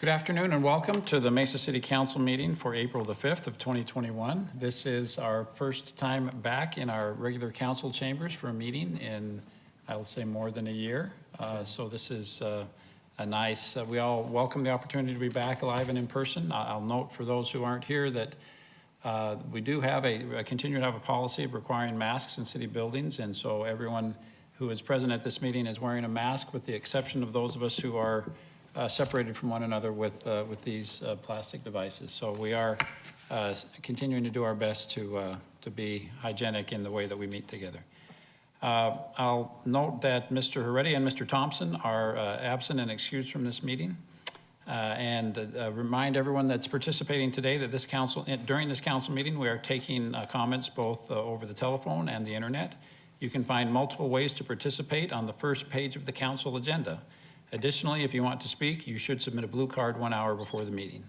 Good afternoon and welcome to the Mesa City Council meeting for April the 5th of 2021. This is our first time back in our regular council chambers for a meeting in, I'll say, more than a year. So this is a nice, we all welcome the opportunity to be back live and in person. I'll note for those who aren't here that we do have continue to have a policy of requiring masks in city buildings, and so everyone who is present at this meeting is wearing a mask with the exception of those of us who are separated from one another with these plastic devices. So we are continuing to do our best to be hygienic in the way that we meet together. I'll note that Mr. Heredia and Mr. Thompson are absent and excused from this meeting. And remind everyone that's participating today that during this council meeting, we are taking comments both over the telephone and the internet. You can find multiple ways to participate on the first page of the council agenda. Additionally, if you want to speak, you should submit a blue card 1 hour before the meeting.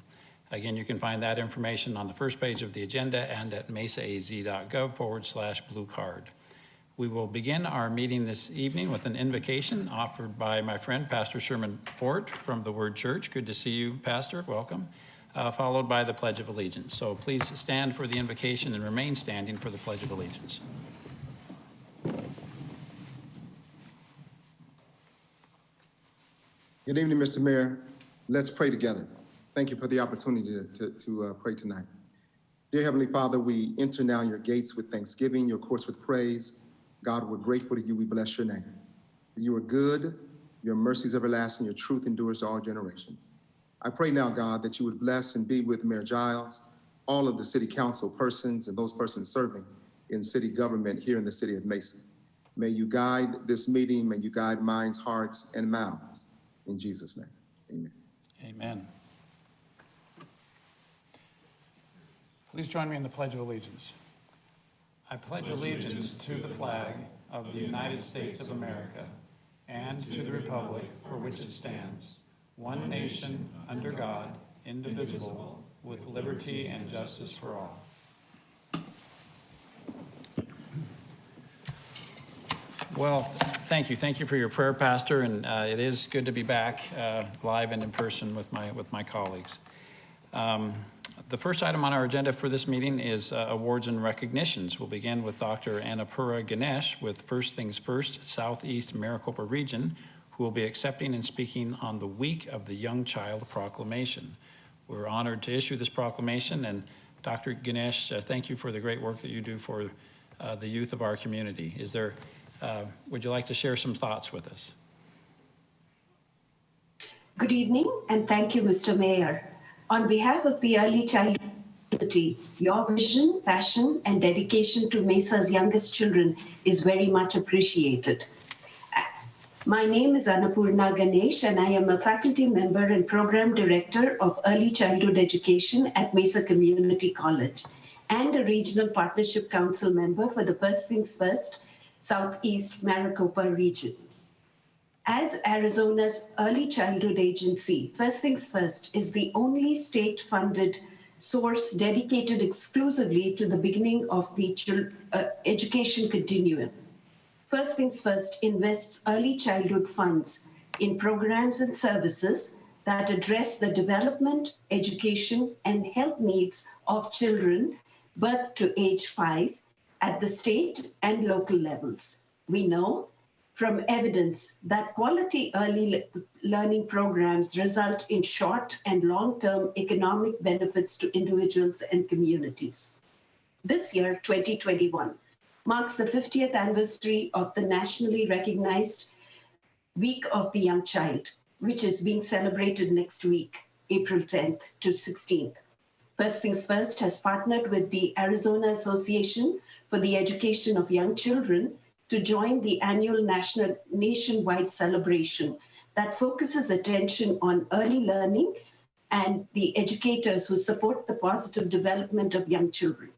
Again, you can find that information on the first page of the agenda and at mesaaz.gov/blue card. We will begin our meeting this evening with an invocation offered by my friend, Pastor Sherman Fort from the Word Church. Good to see you, Pastor. Welcome. Followed by the Pledge of Allegiance. So please stand for the invocation and remain standing for the Pledge of Allegiance. Good evening, Mr. Mayor. Let's pray together. Thank you for the opportunity to pray tonight. Dear Heavenly Father, we enter now your gates with thanksgiving, your courts with praise. God, we're grateful to you. We bless your name. You are good. Your mercy is everlasting. Your truth endures to all generations. I pray now, God, that you would bless and be with Mayor Giles, all of the city council persons and those persons serving in city government here in the city of Mesa. May you guide this meeting. May you guide minds, hearts, and mouths. In Jesus' name, amen. Amen. Please join me in the Pledge of Allegiance. I pledge allegiance to the flag of the United States of America and to the republic for which it stands, one nation, under God, indivisible, with liberty and justice for all. Well, thank you. Thank you for your prayer, Pastor, and it is good to be back live and in person with my colleagues. The first item on our agenda for this meeting is awards and recognitions. We'll begin with Dr. Annapurna Ganesh with First Things First, Southeast Maricopa Region, who will be accepting and speaking on the Week of the Young Child Proclamation. We're honored to issue this proclamation, and Dr. Ganesh, thank you for the great work that you do for the youth of our community. Would you like to share some thoughts with us? Good evening, and thank you, Mr. Mayor. On behalf of the early childhood community, your vision, passion, and dedication to Mesa's youngest children is very much appreciated. My name is Annapurna Ganesh, and I am a faculty member and program director of early childhood education at Mesa Community College, and a regional partnership council member for the First Things First Southeast Maricopa region. As Arizona's early childhood agency, First Things First is the only state-funded source dedicated exclusively to the beginning of the education continuum. First Things First invests early childhood funds in programs and services that address the development, education, and health needs of children birth to age 5 at the state and local levels. We know from evidence that quality early learning programs result in short and long-term economic benefits to individuals and communities. This year, 2021, marks the 50th anniversary of the nationally recognized Week of the Young Child, which is being celebrated next week, April 10th to 16th. First Things First has partnered with the Arizona Association for the Education of Young Children to join the annual nationwide celebration that focuses attention on early learning and the educators who support the positive development of young children.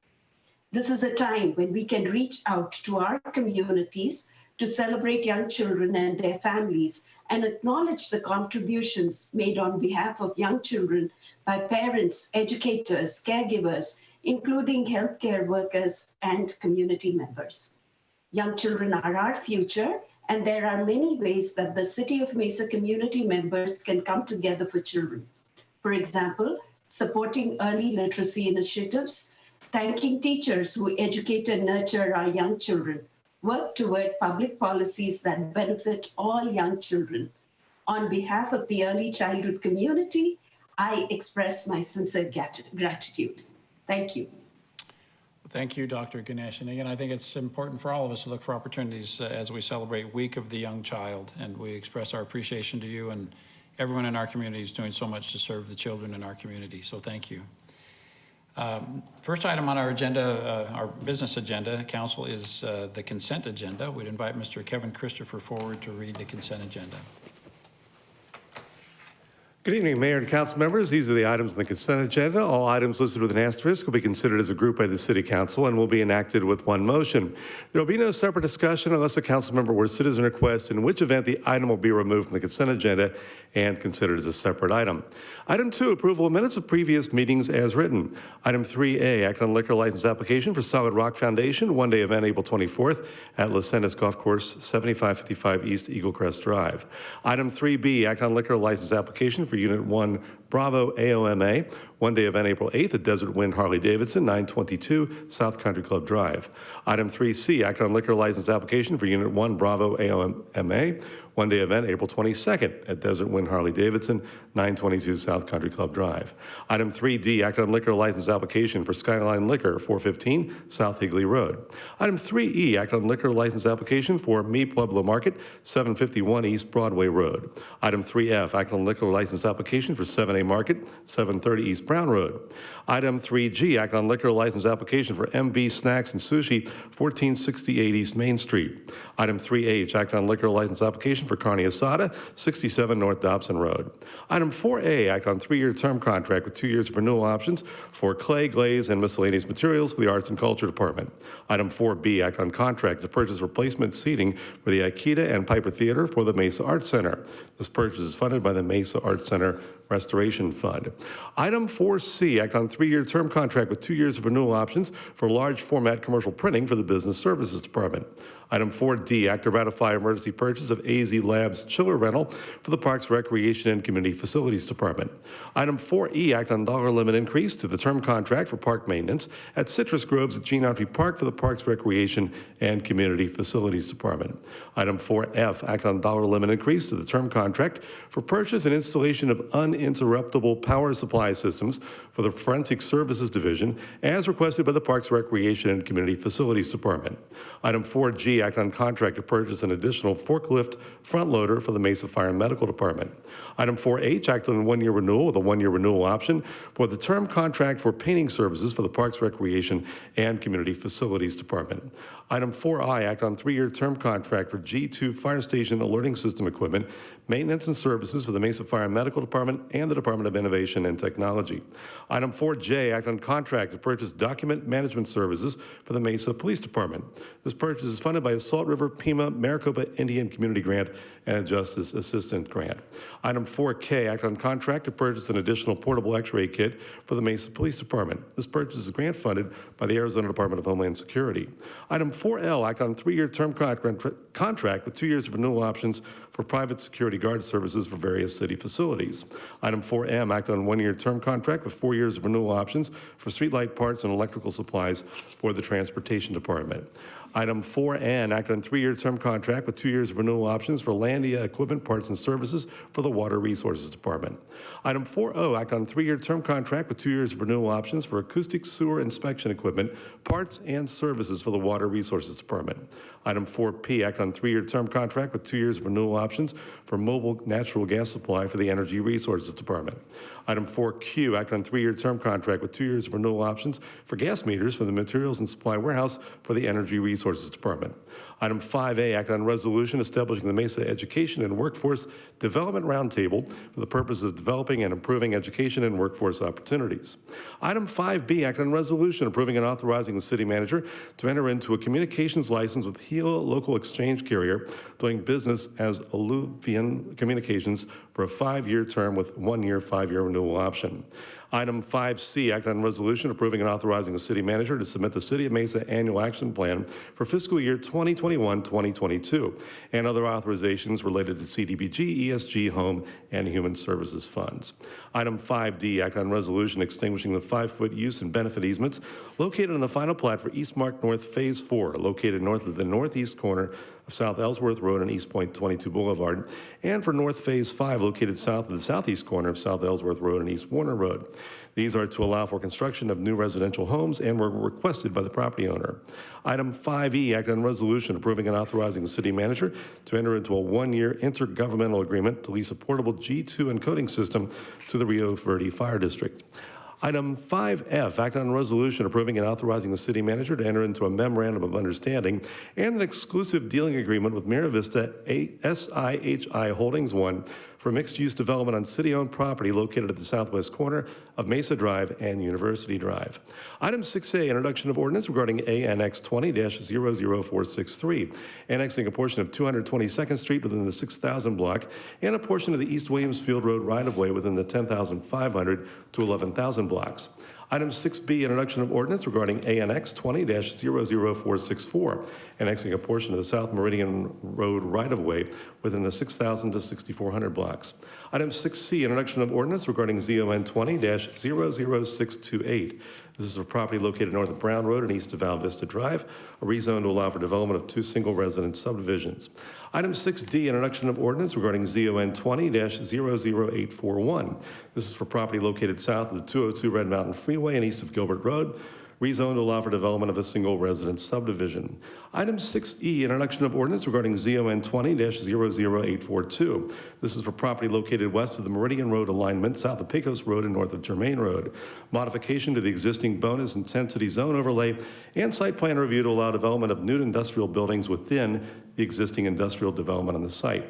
This is a time when we can reach out to our communities to celebrate young children and their families and acknowledge the contributions made on behalf of young children by parents, educators, caregivers, including healthcare workers and community members. Young children are our future, and there are many ways that the City of Mesa community members can come together for children. For example, supporting early literacy initiatives, thanking teachers who educate and nurture our young children, work toward public policies that benefit all young children. On behalf of the early childhood community, I express my sincere gratitude. Thank you. Thank you, Dr. Ganesh. And again, I think it's important for all of us to look for opportunities as we celebrate Week of the Young Child. And we express our appreciation to you, and everyone in our community is doing so much to serve the children in our community. So thank you. First item on our agenda, our business agenda, Council, is the consent agenda. We'd invite Mr. Kevin Christopher forward to read the consent agenda. Good evening, Mayor and Council members. These are the items on the consent agenda. All items listed with an asterisk will be considered as a group by the City Council and will be enacted with one motion. There will be no separate discussion unless a council member or citizen requests, in which event the item will be removed from the consent agenda and considered as a separate item. Item 2, approval of minutes of previous meetings as written. Item 3A, act on liquor license application for Solid Rock Foundation, one-day event April 24th at Los Santos Golf Course, 7555 East Eagle Crest Drive. Item 3B, act on liquor license application for Unit 1 Bravo AOMA, one-day event April 8th at Desert Wind Harley-Davidson, 922 South Country Club Drive. Item 3C, act on liquor license application for Unit 1 Bravo AOMA, one-day event April 22nd at Desert Wind Harley-Davidson, 922 South Country Club Drive. Item 3D, act on liquor license application for Skyline Liquor, 415 South Higley Road. Item 3E, act on liquor license application for Mi Pueblo Market, 751 East Broadway Road. Item 3F, act on liquor license application for 7A Market, 730 East Brown Road. Item 3G, act on liquor license application for MB Snacks and Sushi, 1468 East Main Street. Item 3H, act on liquor license application for Carne Asada, 67 North Dobson Road. Item 4A, act on 3-year term contract with 2 years of renewal options for clay, glaze, and miscellaneous materials for the Arts and Culture Department. Item 4B, act on contract to purchase replacement seating for the Akita and Piper Theater for the Mesa Arts Center. This purchase is funded by the Mesa Arts Center Restoration Fund. Item 4C, act on 3-year term contract with 2 years of renewal options for large format commercial printing for the Business Services Department. Item 4D, act to ratify emergency purchase of AZ Labs chiller rental for the Parks, Recreation, and Community Facilities Department. Item 4E, act on dollar limit increase to the term contract for park maintenance at Citrus Groves at Gene Autry Park for the Parks, Recreation, and Community Facilities Department. Item 4F, act on dollar limit increase to the term contract for purchase and installation of uninterruptible power supply systems for the Forensic Services Division as requested by the Parks, Recreation, and Community Facilities Department. Item 4G, act on contract to purchase an additional forklift front loader for the Mesa Fire and Medical Department. Item 4H, act on a 1-year renewal with a 1-year renewal option for the term contract for painting services for the Parks, Recreation, and Community Facilities Department. Item 4I, act on 3-year term contract for G2 Fire Station Alerting System equipment, maintenance and services for the Mesa Fire and Medical Department and the Department of Innovation and Technology. Item 4J, act on contract to purchase document management services for the Mesa Police Department. This purchase is funded by a Salt River, Pima, Maricopa Indian Community Grant and a Justice Assistant Grant. Item 4K, act on contract to purchase an additional portable x-ray kit for the Mesa Police Department. This purchase is grant funded by the Arizona Department of Homeland Security. Item 4L, act on 3-year term contract with 2 years of renewal options for private security guard services for various city facilities. Item 4M, act on 1-year term contract with 4 years of renewal options for streetlight parts and electrical supplies for the Transportation Department. Item 4N, act on 3-year term contract with 2 years of renewal options for Landia equipment, parts, and services for the Water Resources Department. Item 4O, act on 3-year term contract with 2 years of renewal options for acoustic sewer inspection equipment, parts, and services for the Water Resources Department. Item 4P, act on 3-year term contract with 2 years of renewal options for mobile natural gas supply for the Energy Resources Department. Item 4Q, act on 3-year term contract with 2 years of renewal options for gas meters for the Materials and Supply Warehouse for the Energy Resources Department. Item 5A, act on resolution establishing the Mesa Education and Workforce Development Roundtable for the purpose of developing and improving education and workforce opportunities. Item 5B, act on resolution approving and authorizing the city manager to enter into a communications license with Gila Local Exchange Carrier doing business as Alluvian Communications for a 5-year term with 1-year, 5-year renewal option. Item 5C, act on resolution approving and authorizing the city manager to submit the City of Mesa Annual Action Plan for fiscal year 2020 2021-2022, and other authorizations related to CDBG, ESG, Home, and Human Services funds. Item 5D, act on resolution extinguishing the 5-foot use and benefit easements located on the final plat for East Mark North Phase 4, located north of the northeast corner of South Ellsworth Road and East Point 22 Boulevard, and for North Phase 5, located south of the southeast corner of South Ellsworth Road and East Warner Road. These are to allow for construction of new residential homes and were requested by the property owner. Item 5E, act on resolution approving and authorizing the city manager to enter into a 1-year intergovernmental agreement to lease a portable G2 encoding system to the Rio Verde Fire District. Item 5F, act on a resolution approving and authorizing the city manager to enter into a memorandum of understanding and an exclusive dealing agreement with Mira Vista SIHI Holdings 1 for mixed-use development on city-owned property located at the southwest corner of Mesa Drive and University Drive. Item 6A, introduction of ordinance regarding ANX 20-00463, annexing a portion of 222nd Street within the 6,000 block and a portion of the East Williamsfield Road right-of-way within the 10,500 to 11,000 blocks. Item 6B, introduction of ordinance regarding ANX 20-00464, annexing a portion of the South Meridian Road right-of-way within the 6,000 to 6,400 blocks. Item 6C, introduction of ordinance regarding ZON 20-00628. This is for property located north of Brown Road and east of Val Vista Drive, a rezone to allow for development of 2 single-residence subdivisions. Item 6D, introduction of ordinance regarding ZON 20-00841. This is for property located south of the 202 Red Mountain Freeway and east of Gilbert Road, rezoned to allow for development of a single-residence subdivision. Item 6E, introduction of ordinance regarding ZON 20-00842. This is for property located west of the Meridian Road alignment, south of Pecos Road and north of Germain Road. Modification to the existing bonus intensity zone overlay and site plan review to allow development of new industrial buildings within the existing industrial development on the site.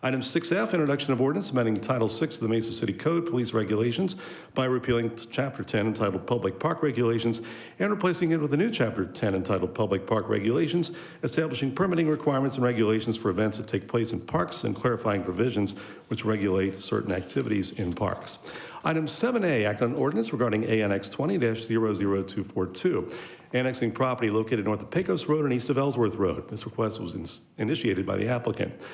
Item 6F, introduction of ordinance amending Title 6 of the Mesa City Code, Police Regulations, by repealing Chapter 10 entitled Public Park Regulations and replacing it with a new Chapter 10 entitled Public Park Regulations, establishing permitting requirements and regulations for events that take place in parks and clarifying provisions which regulate certain activities in parks. Item 7A, act on ordinance regarding ANX 20-00242, annexing property located north of Pecos Road and east of Ellsworth Road. This request was initiated by the applicant.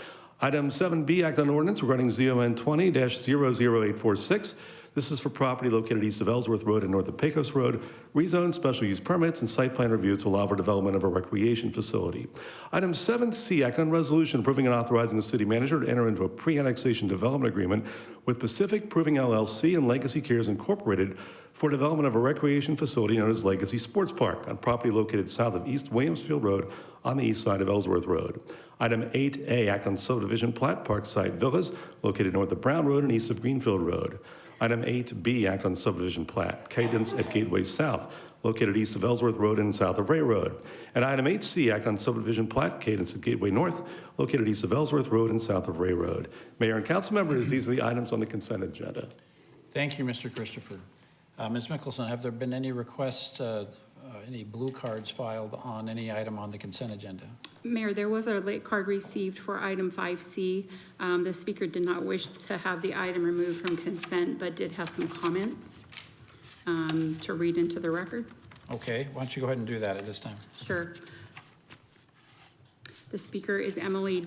Item 7B, act on ordinance regarding ZON 20-00846. This is for property located east of Ellsworth Road and north of Pecos Road, rezoned special use permits and site plan review to allow for development of a recreation facility. Item 7C, act on resolution approving and authorizing the city manager to enter into a pre-annexation development agreement with Pacific Proving LLC and Legacy Cares Incorporated for development of a recreation facility known as Legacy Sports Park on property located south of East Williamsfield Road on the east side of Ellsworth Road. Item 8A, act on subdivision plat Parkside Villas located north of Brown Road and east of Greenfield Road. Item 8B, act on subdivision plat Cadence at Gateway South located east of Ellsworth Road and south of Ray Road. And item 8C, act on subdivision plat Cadence at Gateway North located east of Ellsworth Road and south of Ray Road. Mayor and council members, these are the items on the consent agenda. Thank you, Mr. Christopher. Ms. Mickelson, have there been any requests, any blue cards filed on any item on the consent agenda? Mayor, there was a late card received for item 5C. The speaker did not wish to have the item removed from consent, but did have some comments to read into the record. Okay, why don't you go ahead and do that at this time? Sure. The speaker is Emily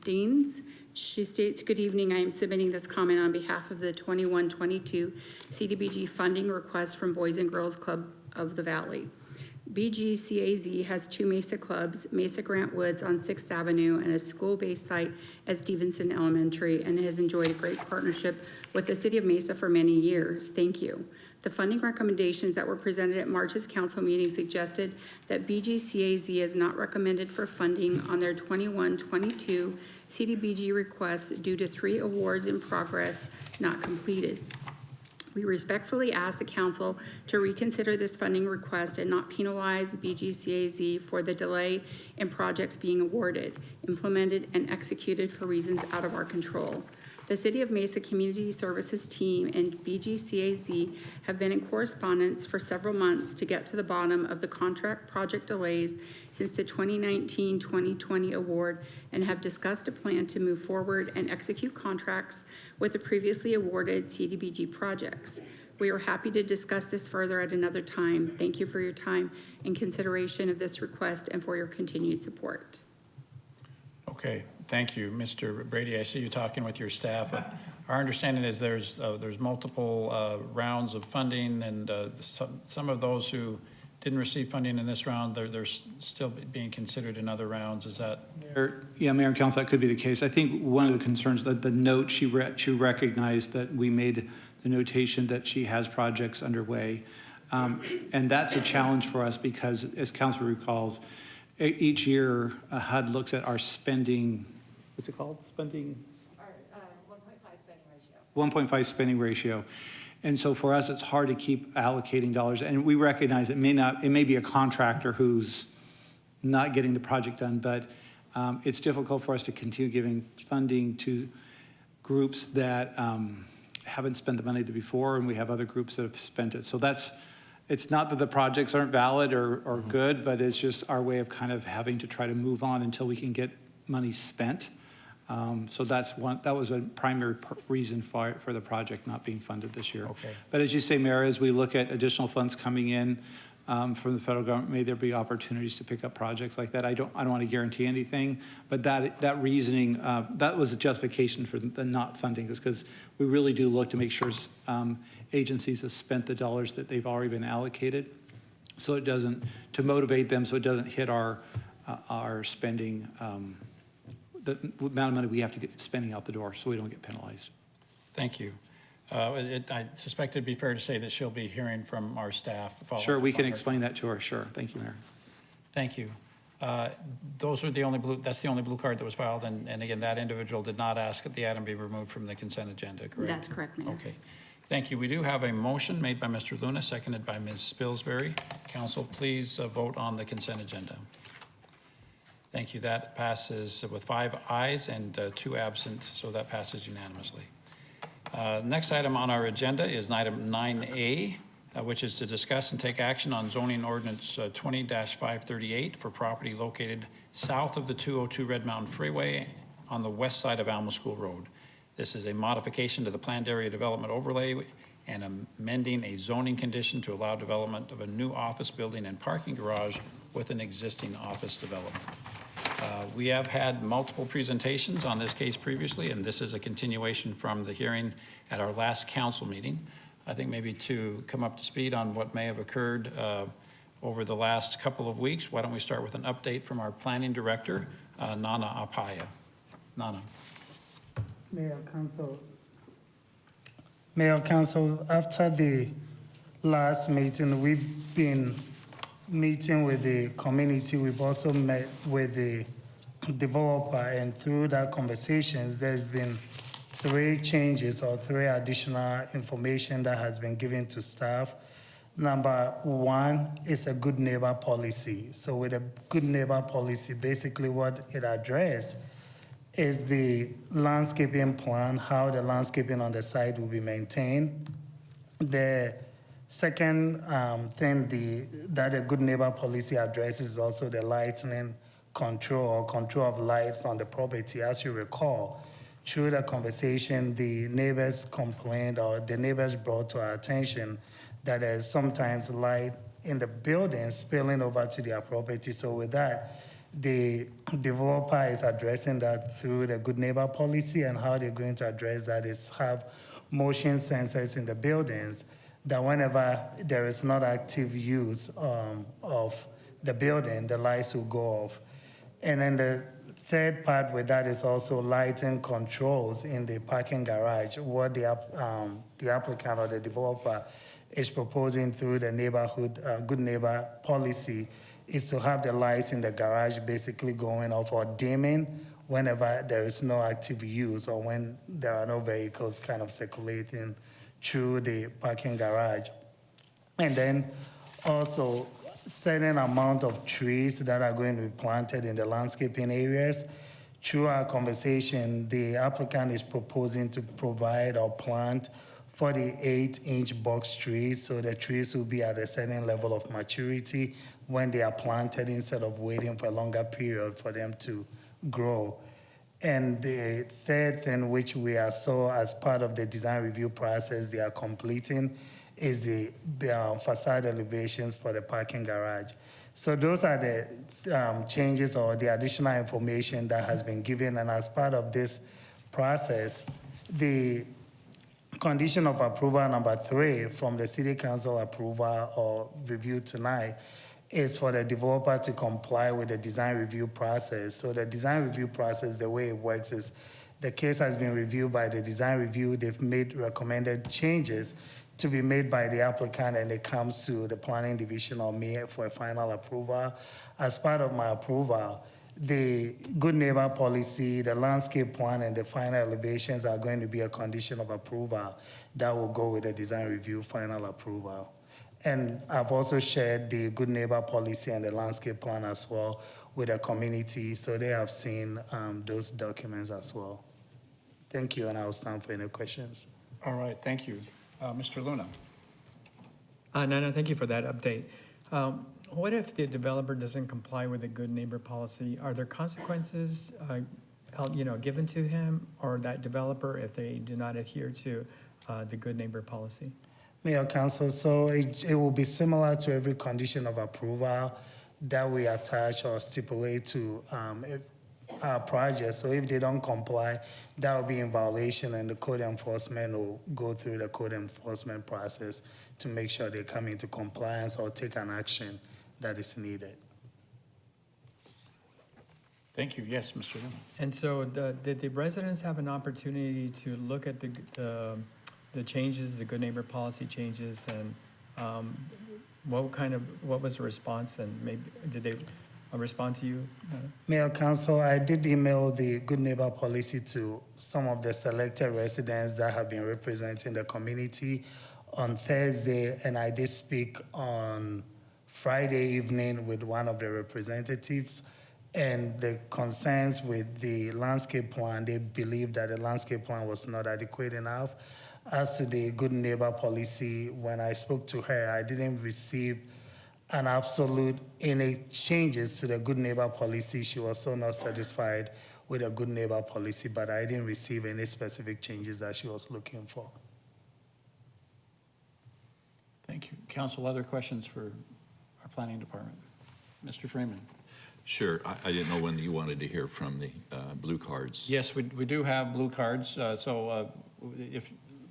Deans. She states, "Good evening. I am submitting this comment on behalf of the 21-22 CDBG funding request from Boys and Girls Club of the Valley. BGCAZ has 2 Mesa clubs, Mesa Grant Woods on 6th Avenue and a school-based site at Stevenson Elementary, and has enjoyed a great partnership with the City of Mesa for many years. Thank you. The funding recommendations that were presented at March's council meeting suggested that BGCAZ is not recommended for funding on their 21-22 CDBG requests due to 3 awards in progress not completed. We respectfully ask the council to reconsider this funding request and not penalize BGCAZ for the delay in projects being awarded, implemented, and executed for reasons out of our control. The City of Mesa Community Services team and BGCAZ have been in correspondence for several months to get to the bottom of the contract project delays since the 2019-2020 award and have discussed a plan to move forward and execute contracts with the previously awarded CDBG projects. We are happy to discuss this further at another time. Thank you for your time and consideration of this request and for your continued support. Okay, thank you. Mr. Brady, I see you talking with your staff. Our understanding is there's multiple rounds of funding, and some of those who didn't receive funding in this round, they're still being considered in other rounds. Is that? Yeah, Mayor and Council, that could be the case. I think one of the concerns that the note, she recognized that we made the notation that she has projects underway. And that's a challenge for us because, as Council recalls, each year HUD looks at our spending, what's it called? Spending? Our 1.5 spending ratio. 1.5 spending ratio. And so for us, it's hard to keep allocating dollars. And we recognize it may be a contractor who's not getting the project done, but it's difficult for us to continue giving funding to groups that haven't spent the money before, and we have other groups that have spent it. So it's not that the projects aren't valid or good, but it's just our way of kind of having to try to move on until we can get money spent. So that was a primary reason for the project not being funded this year. Okay. But as you say, Mayor, as we look at additional funds coming in from the federal government, may there be opportunities to pick up projects like that. I don't want to guarantee anything, but that reasoning, that was a justification for the not funding this, because we really do look to make sure agencies have spent the dollars that they've already been allocated, so it doesn't, to motivate them so it doesn't hit our spending, the amount of money we have to get spending out the door so we don't get penalized. Thank you. I suspect it'd be fair to say that she'll be hearing from our staff. Sure, we can explain that to her, sure. Thank you, Mayor. Thank you. Those are that's the only blue card that was filed, and again, that individual did not ask that the item be removed from the consent agenda, correct? That's correct, Mayor. Okay. Thank you. We do have a motion made by Mr. Luna, seconded by Ms. Spilsbury. Council, please vote on the consent agenda. Thank you. That passes with 5 ayes and 2 absent, so that passes unanimously. Next item on our agenda is item 9A, which is to discuss and take action on zoning ordinance 20-538 for property located south of the 202 Red Mountain Freeway on the west side of Alma School Road. This is a modification to the planned area development overlay and amending a zoning condition to allow development of a new office building and parking garage with an existing office development. We have had multiple presentations on this case previously, and this is a continuation from the hearing at our last council meeting. I think maybe to come up to speed on what may have occurred over the last couple of weeks, why don't we start with an update from our planning director, Nana Apaya. Nana. Mayor, Council, after the last meeting, we've been meeting with the community. We've also met with the developer, and through that conversations, there's been 3 changes or 3 additional information that has been given to staff. Number 1 is a good neighbor policy. So with a good neighbor policy, basically what it addresses is the landscaping plan, how the landscaping on the site will be maintained. The second thing that a good neighbor policy addresses is also the lighting control or control of lights on the property. As you recall, through the conversation, the neighbors complained, or the neighbors brought to our attention, that there's sometimes light in the building spilling over to their property. So with that, the developer is addressing that through the good neighbor policy, and how they're going to address that is have motion sensors in the buildings that whenever there is not active use of the building, the lights will go off. And then the third part with that is also lighting controls in the parking garage. What the applicant or the developer is proposing through the neighborhood good neighbor policy is to have the lights in the garage basically going off or dimming whenever there is no active use or when there are no vehicles kind of circulating through the parking garage. And then also certain amount of trees that are going to be planted in the landscaping areas. Through our conversation, the applicant is proposing to provide or plant 48-inch box trees, so the trees will be at a certain level of maturity when they are planted instead of waiting for a longer period for them to grow. And the third thing, which we are saw as part of the design review process they are completing, is the facade elevations for the parking garage. So those are the changes or the additional information that has been given. And as part of this process, the condition of approval number 3 from the city council approval or review tonight is for the developer to comply with the design review process. So the design review process, the way it works is the case has been reviewed by the design review. They've made recommended changes to be made by the applicant, and it comes to the planning division or me for a final approval. As part of my approval, the good neighbor policy, the landscape plan, and the final elevations are going to be a condition of approval that will go with the design review final approval. And I've also shared the good neighbor policy and the landscape plan as well with the community, so they have seen those documents as well. Thank you, and I'll stand for any questions. All right, thank you. Mr. Luna? No, thank you for that update. What if the developer doesn't comply with the good neighbor policy? Are there consequences, given to him or that developer if they do not adhere to the good neighbor policy? Mayor, Council, so it will be similar to every condition of approval that we attach or stipulate to our project. So if they don't comply, that will be in violation, and the code enforcement will go through the code enforcement process to make sure they come into compliance or take an action that is needed. Thank you. Yes, Mr. Luna? And so did the residents have an opportunity to look at the changes, the good neighbor policy changes, and what was the response, and maybe did they respond to you? Mayor, Council, I did email the good neighbor policy to some of the selected residents that have been representing the community on Thursday, and I did speak on Friday evening with one of the representatives. And the concerns with the landscape plan, they believe that the landscape plan was not adequate enough. As to the good neighbor policy, when I spoke to her, I didn't receive an absolute any changes to the good neighbor policy. She was so not satisfied with the good neighbor policy, but I didn't receive any specific changes that she was looking for. Thank you. Council, other questions for our planning department? Mr. Freeman? Sure. I didn't know when you wanted to hear from the blue cards. Yes, we do have blue cards, so if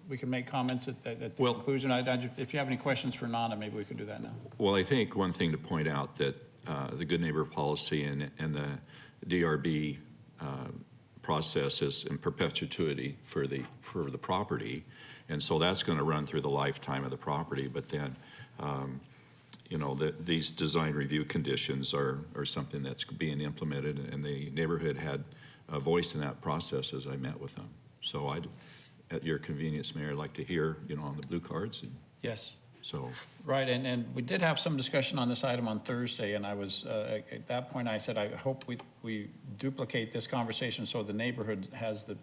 we can make comments at the conclusion. If you have any questions for Nana, maybe we could do that now. Well, I think one thing to point out that the good neighbor policy and the DRB process is in perpetuity for the property, and so that's going to run through the lifetime of the property. But then, these design review conditions are something that's being implemented, and the neighborhood had a voice in that process as I met with them. So I'd, at your convenience, Mayor, I'd like to hear, on the blue cards. Yes. So. Right, and we did have some discussion on this item on Thursday, and I was, at that point, I said, I hope we duplicate this conversation so the neighborhood has the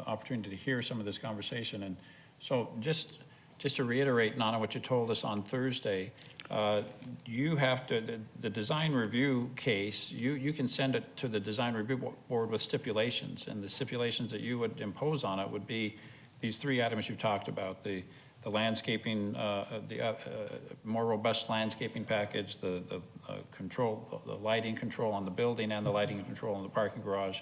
opportunity to hear some of this conversation. And so just to reiterate, Nana, what you told us on Thursday, you have to, the design review case, you can send it to the design review board with stipulations, and the stipulations that you would impose on it would be these 3 items you talked about, the landscaping, the more robust landscaping package, the control, the lighting control on the building, and the lighting control on the parking garage.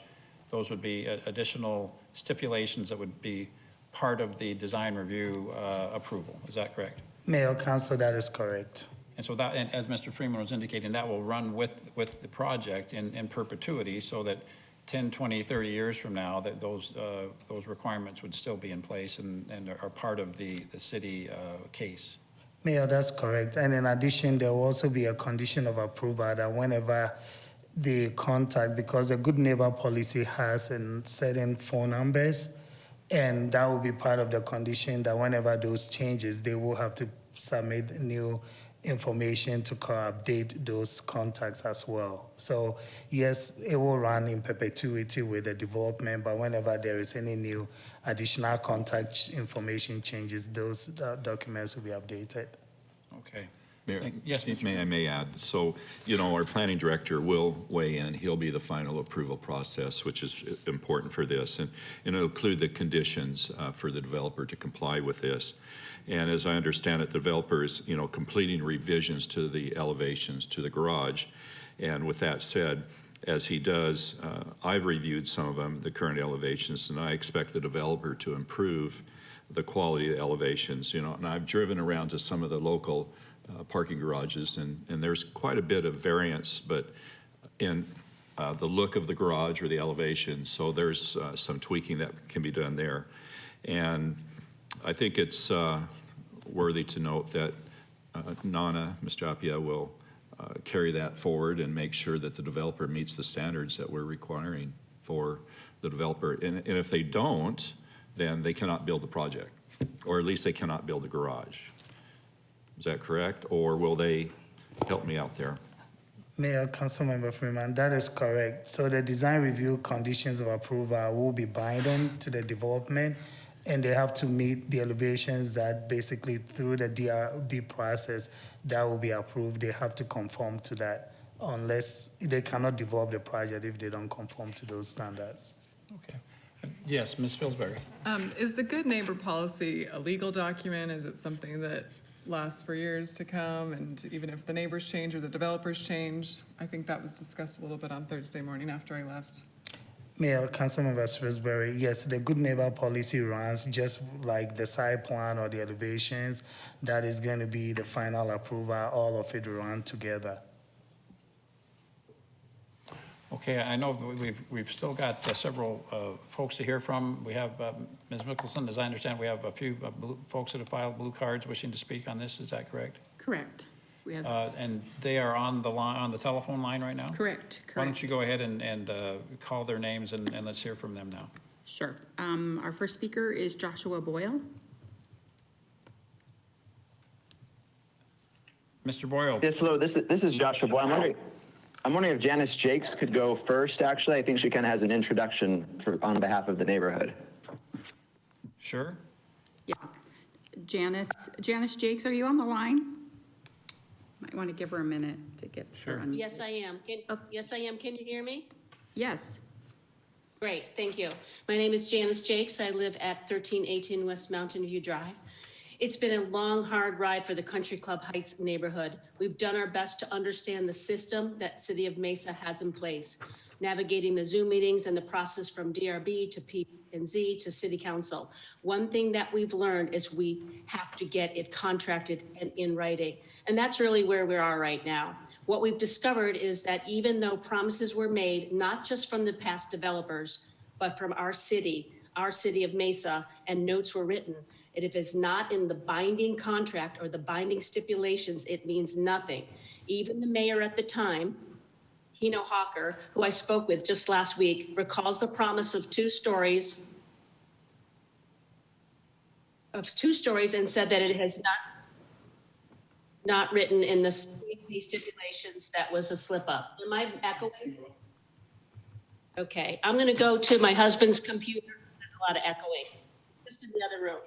Those would be additional stipulations that would be part of the design review approval. Is that correct? Mayor, Council, that is correct. And so that, and as Mr. Freeman was indicating, that will run with the project in perpetuity, so that 10, 20, 30 years from now, that those requirements would still be in place and are part of the city case. Mayor, that's correct. And in addition, there will also be a condition of approval that whenever the contact, because the good neighbor policy has certain phone numbers, and that will be part of the condition that whenever those changes, they will have to submit new information to update those contacts as well. So yes, it will run in perpetuity with the development, but whenever there is any new additional contact information changes, those documents will be updated. Okay. Mayor, Yes, Mr. I may add, so, our planning director will weigh in. He'll be the final approval process, which is important for this, and it'll include the conditions for the developer to comply with this. And as I understand it, the developer is, completing revisions to the elevations to the garage. And with that said, as he does, I've reviewed some of them, the current elevations, and I expect the developer to improve the quality of the elevations, and I've driven around to some of the local parking garages, and there's quite a bit of variance, but in the look of the garage or the elevation, so there's some tweaking that can be done there. And I think it's worthy to note that Nana, Mr. Apia, will carry that forward and make sure that the developer meets the standards that we're requiring for the developer. And if they don't, then they cannot build the project, or at least they cannot build the garage. Is that correct? Or will they help me out there? Mayor, Councilmember Freeman, that is correct. So the design review conditions of approval will be binding to the development, and they have to meet the elevations that basically through the DRB process that will be approved. They have to conform to that, unless they cannot develop the project if they don't conform to those standards. Okay. Yes, Ms. Pillsbury. Is the good neighbor policy a legal document? Is it something that lasts for years to come? And even if the neighbors change or the developers change, I think that was discussed a little bit on Thursday morning after I left. Mayor, Councilmember Shrewsbury, yes, the good neighbor policy runs just like the site plan or the elevations. That is going to be the final approval. All of it run together. Okay, I know we've still got several folks to hear from. We have Ms. Mickelson, as I understand, we have a few folks that have filed blue cards wishing to speak on this. Is that correct? Correct. We have, And they are on the line, on the telephone line right now? correct. Why don't you go ahead and call their names and let's hear from them now. Sure. Our first speaker is Joshua Boyle. Mr. Boyle. Yes, hello. This is Joshua Boyle. I'm wondering if Janice Jakes could go first, actually. I think she kind of has an introduction on behalf of the neighborhood. Sure. Yeah. Janice Jakes, are you on the line? Might want to give her a minute to get her on. Yes, I am. Yes, I am. Can you hear me? Yes. Great, thank you. My name is Janice Jakes. I live at 1318 West Mountain View Drive. It's been a long, hard ride for the Country Club Heights neighborhood. We've done our best to understand the system that City of Mesa has in place, navigating the Zoom meetings and the process from DRB to P&Z to City Council. One thing that we've learned is we have to get it contracted and in writing. And that's really where we are right now. What we've discovered is that even though promises were made, not just from the past developers, but from our city of Mesa, and notes were written, and if it's not in the binding contract or the binding stipulations, it means nothing. Even the mayor at the time, Hino Hawker, who I spoke with just last week, recalls the promise of two stories and said that it has not written in the stipulations that was a slip up. Am I echoing? Okay, I'm gonna go to my husband's computer. There's a lot of echoing. Just in the other room.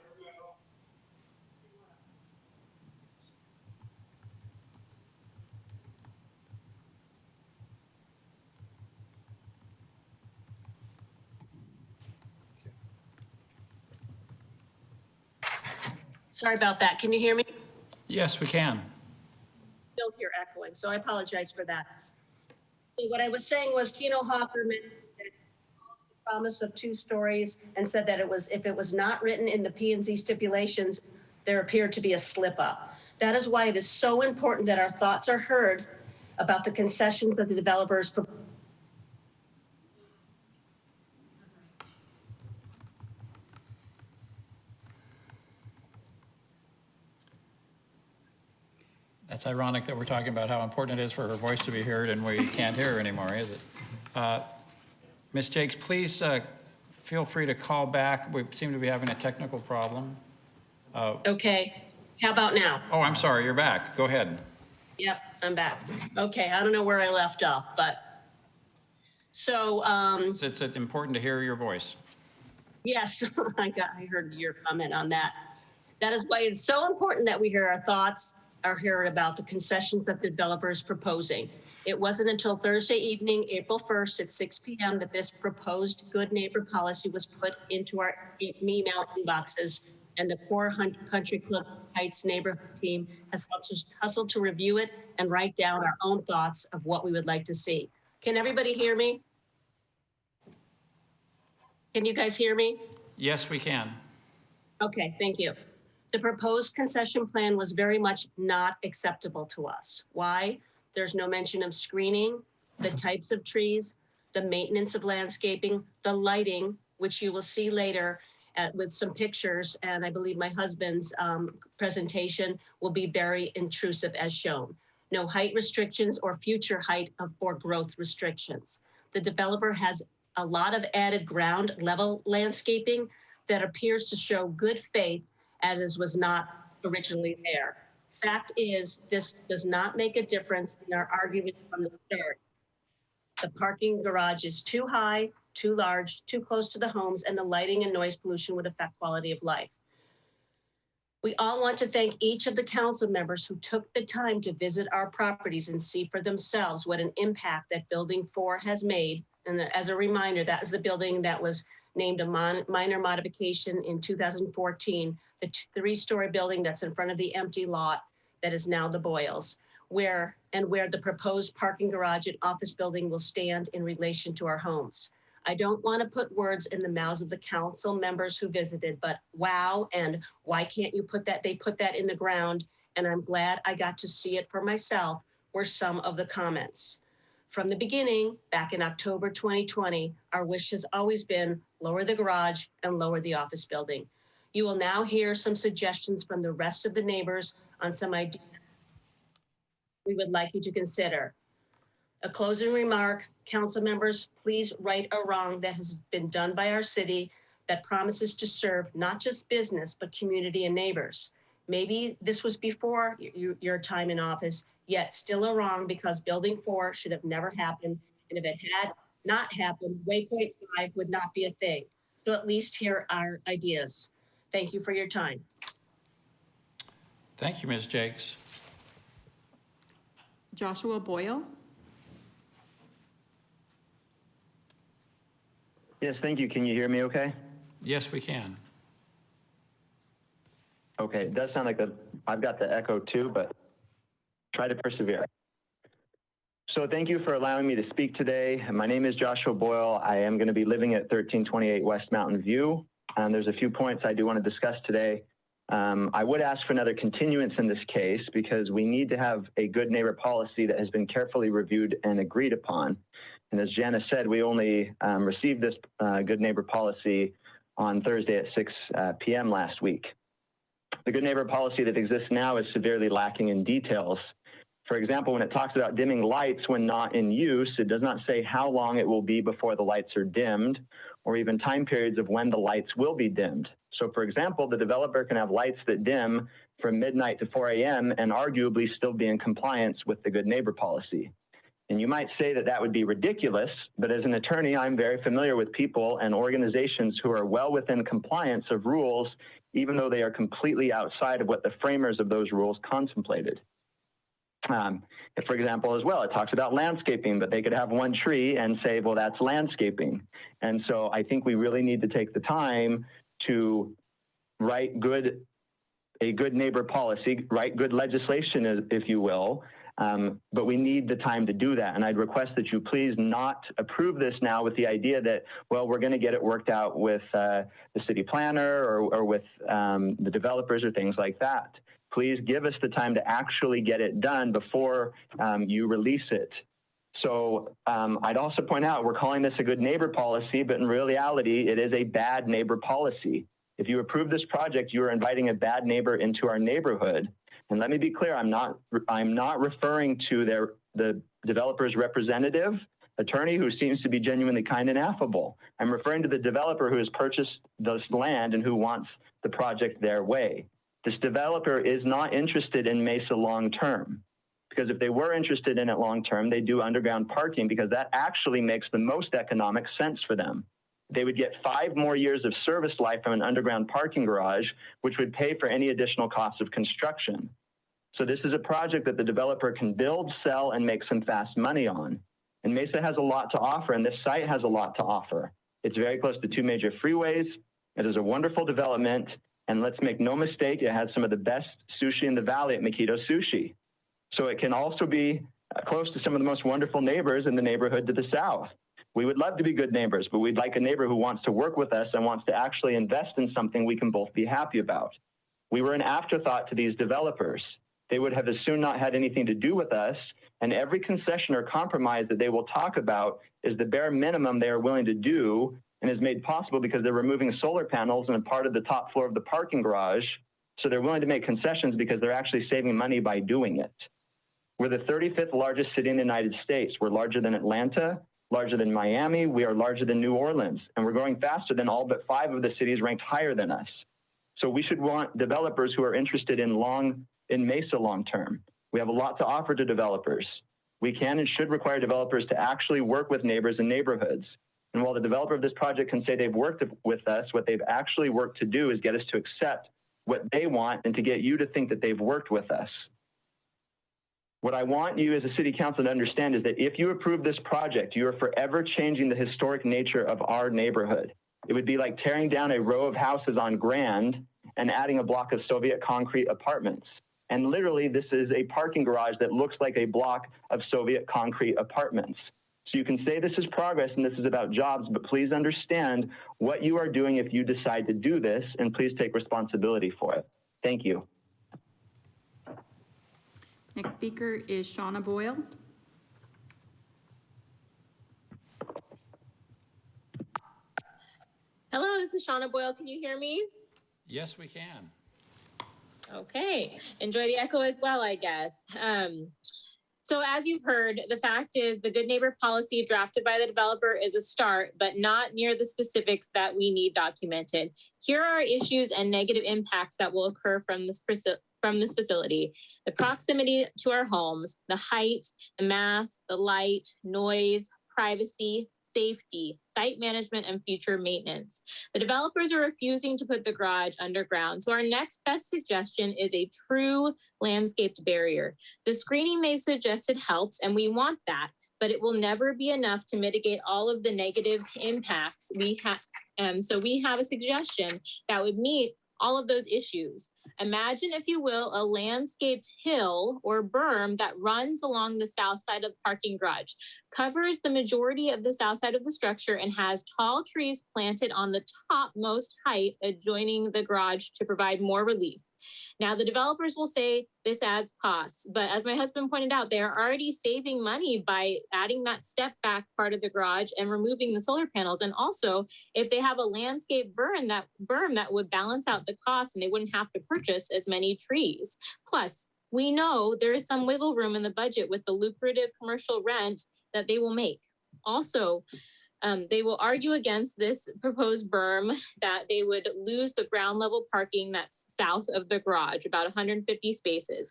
Sorry about that. Can you hear me? Yes, we can. Still hear echoing, so I apologize for that. So what I was saying was Keno Hopper mentioned that the promise of 2 stories and said that if it was not written in the P&Z stipulations, there appeared to be a slip up. That is why it is so important that our thoughts are heard about the concessions that the developers propose. That's ironic that we're talking about how important it is for her voice to be heard and we can't hear her anymore, is it? Ms. Jakes, please feel free to call back. We seem to be having a technical problem. Okay, how about now? Oh, I'm sorry, you're back. Go ahead. Yep, I'm back. Okay, I don't know where I left off, but so It's important to hear your voice. yes, I heard your comment on that. That is why it's so important that we hear our thoughts or heard about the concessions that the developer is proposing. It wasn't until Thursday evening, April 1st at 6 p.m. that this proposed good neighbor policy was put into our email inboxes, and the core Country Club Heights neighborhood team has hustled to review it and write down our own thoughts of what we would like to see. Can everybody hear me? Can you guys hear me? Yes, we can. Okay, thank you. The proposed concession plan was very much not acceptable to us. Why? There's no mention of screening, the types of trees, the maintenance of landscaping, the lighting, which you will see later with some pictures, and I believe my husband's presentation will be very intrusive as shown. No height restrictions or future height or growth restrictions. The developer has a lot of added ground level landscaping that appears to show good faith as was not originally there. Fact is, this does not make a difference in our argument from the start. The parking garage is too high, too large, too close to the homes, and the lighting and noise pollution would affect quality of life. We all want to thank each of the council members who took the time to visit our properties and see for themselves what an impact that Building 4 has made. And as a reminder, that is the building that was named a minor modification in 2014, the three-story building that's in front of the empty lot that is now the Boyles, where the proposed parking garage and office building will stand in relation to our homes. I don't want to put words in the mouths of the council members who visited, but wow, and why can't you put that? They put that in the ground, and I'm glad I got to see it for myself, were some of the comments. From the beginning, back in October 2020, our wish has always been lower the garage and lower the office building. You will now hear some suggestions from the rest of the neighbors on some ideas we would like you to consider. A closing remark, council members, please right or wrong that has been done by our city that promises to serve not just business, but community and neighbors. Maybe this was before your time in office, yet still a wrong because Building 4 should have never happened. And if it had not happened, Waypoint 5 would not be a thing. So at least hear our ideas. Thank you for your time. Thank you, Ms. Jakes. Joshua Boyle. Yes, thank you. Can you hear me okay? Yes, we can. Okay, it does sound like I've got the echo too, but try to persevere. So thank you for allowing me to speak today. My name is Joshua Boyle. I am going to be living at 1328 West Mountain View. There's a few points I do want to discuss today. I would ask for another continuance in this case because we need to have a good neighbor policy that has been carefully reviewed and agreed upon. And as Janice said, we only received this good neighbor policy on Thursday at 6 p.m. last week. The good neighbor policy that exists now is severely lacking in details. For example, when it talks about dimming lights when not in use, it does not say how long it will be before the lights are dimmed, or even time periods of when the lights will be dimmed. So for example, the developer can have lights that dim from midnight to 4 a.m. and arguably still be in compliance with the good neighbor policy. And you might say that that would be ridiculous, but as an attorney, I'm very familiar with people and organizations who are well within compliance of rules, even though they are completely outside of what the framers of those rules contemplated. If, for example, as well, it talks about landscaping, but they could have one tree and say, well, that's landscaping. And so I think we really need to take the time to write a good neighbor policy, write good legislation, if you will, but we need the time to do that. And I'd request that you please not approve this now with the idea that, well, we're going to get it worked out with the city planner or with the developers or things like that. Please give us the time to actually get it done before you release it. So I'd also point out, we're calling this a good neighbor policy, but in reality, it is a bad neighbor policy. If you approve this project, you are inviting a bad neighbor into our neighborhood. And let me be clear, I'm not referring to the developer's representative, attorney, who seems to be genuinely kind and affable. I'm referring to the developer who has purchased this land and who wants the project their way. This developer is not interested in Mesa long-term, because if they were interested in it long-term, they do underground parking because that actually makes the most economic sense for them. They would get 5 more years of service life from an underground parking garage, which would pay for any additional costs of construction. So this is a project that the developer can build, sell, and make some fast money on. And Mesa has a lot to offer, and this site has a lot to offer. It's very close to 2 major freeways. It is a wonderful development, and let's make no mistake, it has some of the best sushi in the valley at Makito Sushi. So it can also be close to some of the most wonderful neighbors in the neighborhood to the south. We would love to be good neighbors, but we'd like a neighbor who wants to work with us and wants to actually invest in something we can both be happy about. We were an afterthought to these developers. They would have as soon not had anything to do with us, and every concession or compromise that they will talk about is the bare minimum they are willing to do, and is made possible because they're removing solar panels and a part of the top floor of the parking garage. So they're willing to make concessions because they're actually saving money by doing it. We're the 35th largest city in the United States. We're larger than Atlanta, larger than Miami. We are larger than New Orleans, and we're growing faster than all but 5 of the cities ranked higher than us. So we should want developers who are interested in Mesa long term. We have a lot to offer to developers. We can and should require developers to actually work with neighbors and neighborhoods. And while the developer of this project can say they've worked with us, what they've actually worked to do is get us to accept what they want and to get you to think that they've worked with us. What I want you as a city council to understand is that if you approve this project, you are forever changing the historic nature of our neighborhood. It would be like tearing down a row of houses on Grand and adding a block of Soviet concrete apartments. And literally, this is a parking garage that looks like a block of Soviet concrete apartments. So you can say this is progress and this is about jobs, but please understand what you are doing if you decide to do this, and please take responsibility for it. Thank you. Next speaker is Shauna Boyle. Hello, this is Shauna Boyle. Can you hear me? Yes, we can. Okay. Enjoy the echo as well, I guess. So as you've heard, the fact is the good neighbor policy drafted by the developer is a start, but not near the specifics that we need documented. Here are issues and negative impacts that will occur from this facility. The proximity to our homes, the height, the mass, the light, noise, privacy, safety, site management, and future maintenance. The developers are refusing to put the garage underground. So our next best suggestion is a true landscaped barrier. The screening they've suggested helps, and we want that, but it will never be enough to mitigate all of the negative impacts we have. So we have a suggestion that would meet all of those issues. Imagine, if you will, a landscaped hill or berm that runs along the south side of the parking garage, covers the majority of the south side of the structure, and has tall trees planted on the topmost height adjoining the garage to provide more relief. Now, the developers will say this adds costs, but as my husband pointed out, they are already saving money by adding that step back part of the garage and removing the solar panels. And also, if they have a landscape berm that would balance out the cost, and they wouldn't have to purchase as many trees. Plus, we know there is some wiggle room in the budget with the lucrative commercial rent that they will make. Also, they will argue against this proposed berm that they would lose the ground level parking that's south of the garage, about 150 spaces.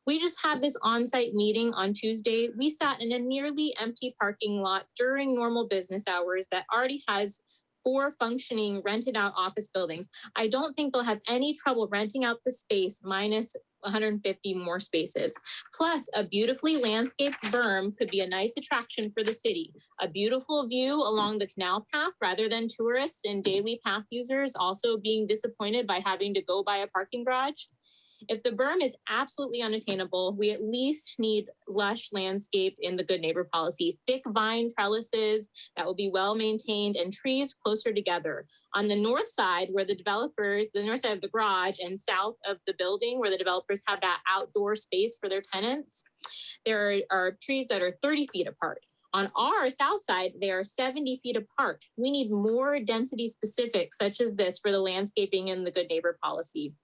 We just had this on-site meeting on Tuesday. We sat in a nearly empty parking lot during normal business hours that already has 4 functioning rented out office buildings. I don't think they'll have any trouble renting out the space minus 150 more spaces. Plus, a beautifully landscaped berm could be a nice attraction for the city. A beautiful view along the canal path rather than tourists and daily path users also being disappointed by having to go by a parking garage. If the berm is absolutely unattainable, we at least need lush landscape in the good neighbor policy, thick vine trellises that will be well maintained, and trees closer together. On the north side, where the north side of the garage and south of the building, where the developers have that outdoor space for their tenants, there are trees that are 30 feet apart. On our south side, they are 70 feet apart. We need more density specifics such as this for the landscaping in the good neighbor policy.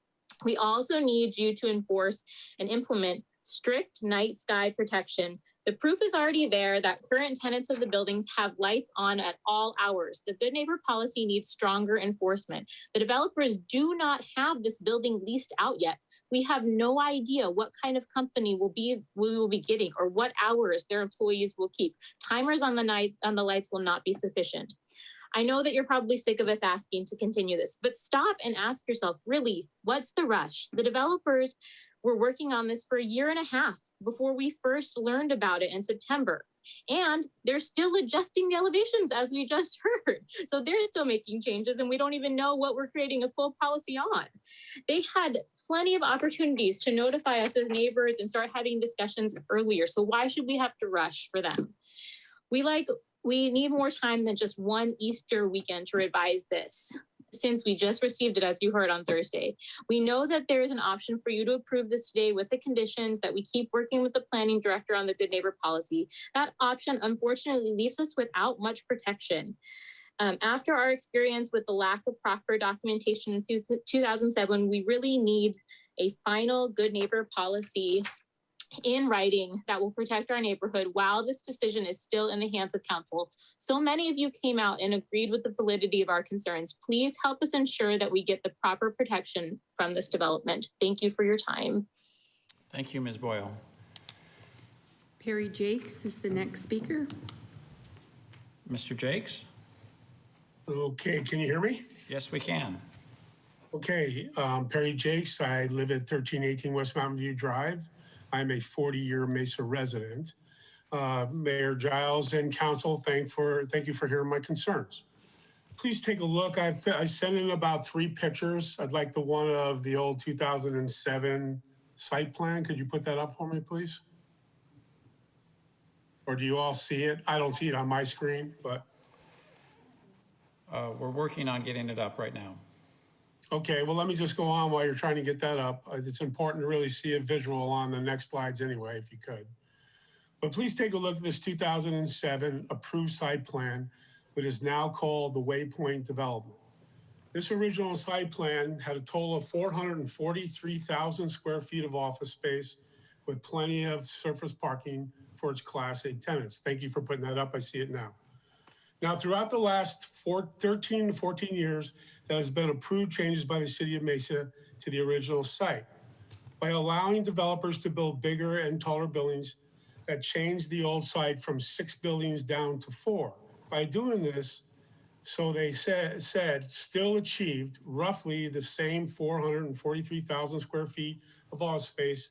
We also need you to enforce and implement strict night sky protection. The proof is already there that current tenants of the buildings have lights on at all hours. The good neighbor policy needs stronger enforcement. The developers do not have this building leased out yet. We have no idea what kind of company we will be getting or what hours their employees will keep. Timers on the lights will not be sufficient. I know that you're probably sick of us asking to continue this, but stop and ask yourself, really, what's the rush? The developers We're working on this for a year and a half before we first learned about it in September. And they're still adjusting the elevations, as we just heard. So they're still making changes, and we don't even know what we're creating a full policy on. They had plenty of opportunities to notify us as neighbors and start having discussions earlier. So why should we have to rush for them? We need more time than just one Easter weekend to revise this, since we just received it, as you heard on Thursday. We know that there is an option for you to approve this today with the conditions that we keep working with the planning director on the good neighbor policy. That option, unfortunately, leaves us without much protection. After our experience with the lack of proper documentation in 2007, we really need a final good neighbor policy in writing that will protect our neighborhood while this decision is still in the hands of council. So many of you came out and agreed with the validity of our concerns. Please help us ensure that we get the proper protection from this development. Thank you for your time. Thank you, Ms. Boyle. Perry Jakes is the next speaker. Mr. Jakes? Okay, can you hear me? Yes, we can. Okay, Perry Jakes. I live at 1318 West Mountain View Drive. I'm a 40-year Mesa resident. Mayor Giles and council, thank you for hearing my concerns. Please take a look. I sent in about 3 pictures. I'd like the one of the old 2007 site plan. Could you put that up for me, please? Or do you all see it? I don't see it on my screen, but. We're working on getting it up right now. Okay, well, let me just go on while you're trying to get that up. It's important to really see a visual on the next slides anyway, if you could. But please take a look at this 2007 approved site plan, what is now called the Waypoint Development. This original site plan had a total of 443,000 square feet of office space with plenty of surface parking for its Class A tenants. Thank you for putting that up. I see it now. Now, throughout the last 13 to 14 years, there has been approved changes by the city of Mesa to the original site by allowing developers to build bigger and taller buildings that changed the old site from 6 buildings down to 4. By doing this, so they said still achieved roughly the same 443,000 square feet of office space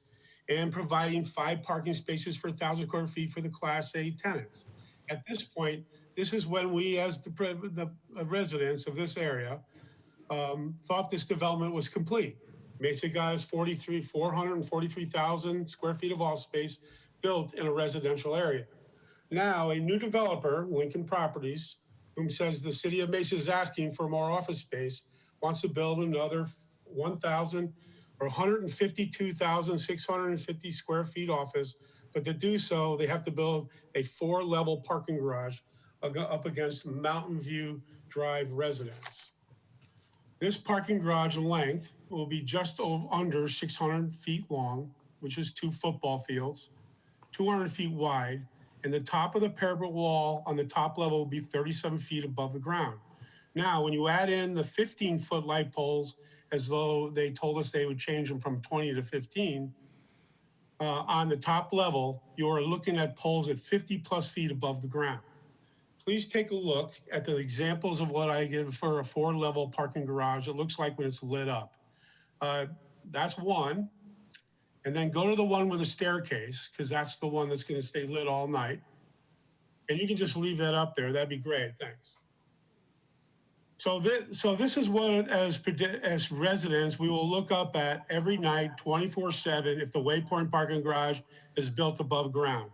and providing 5 parking spaces for 1,000 square feet for the Class A tenants. At this point, this is when we, as the residents of this area, thought this development was complete. Mesa got us 443,000 square feet of office space built in a residential area. Now, a new developer, Lincoln Properties, whom says the city of Mesa is asking for more office space, wants to build another 152,650 square feet office, but to do so, they have to build a 4-level parking garage up against Mountain View Drive residence. This parking garage length will be just under 600 feet long, which is 2 football fields, 200 feet wide, and the top of the parapet wall on the top level will be 37 feet above the ground. Now, when you add in the 15-foot light poles, as though they told us they would change them from 20 to 15, on the top level, you're looking at poles at 50 plus feet above the ground. Please take a look at the examples of what I give for a 4-level parking garage. It looks like when it's lit up. That's one. And then go to the one with a staircase, because that's the one that's going to stay lit all night. And you can just leave that up there. That'd be great. Thanks. So this is what, as residents, we will look up at every night, 24/7, if the Waypoint parking garage is built above ground.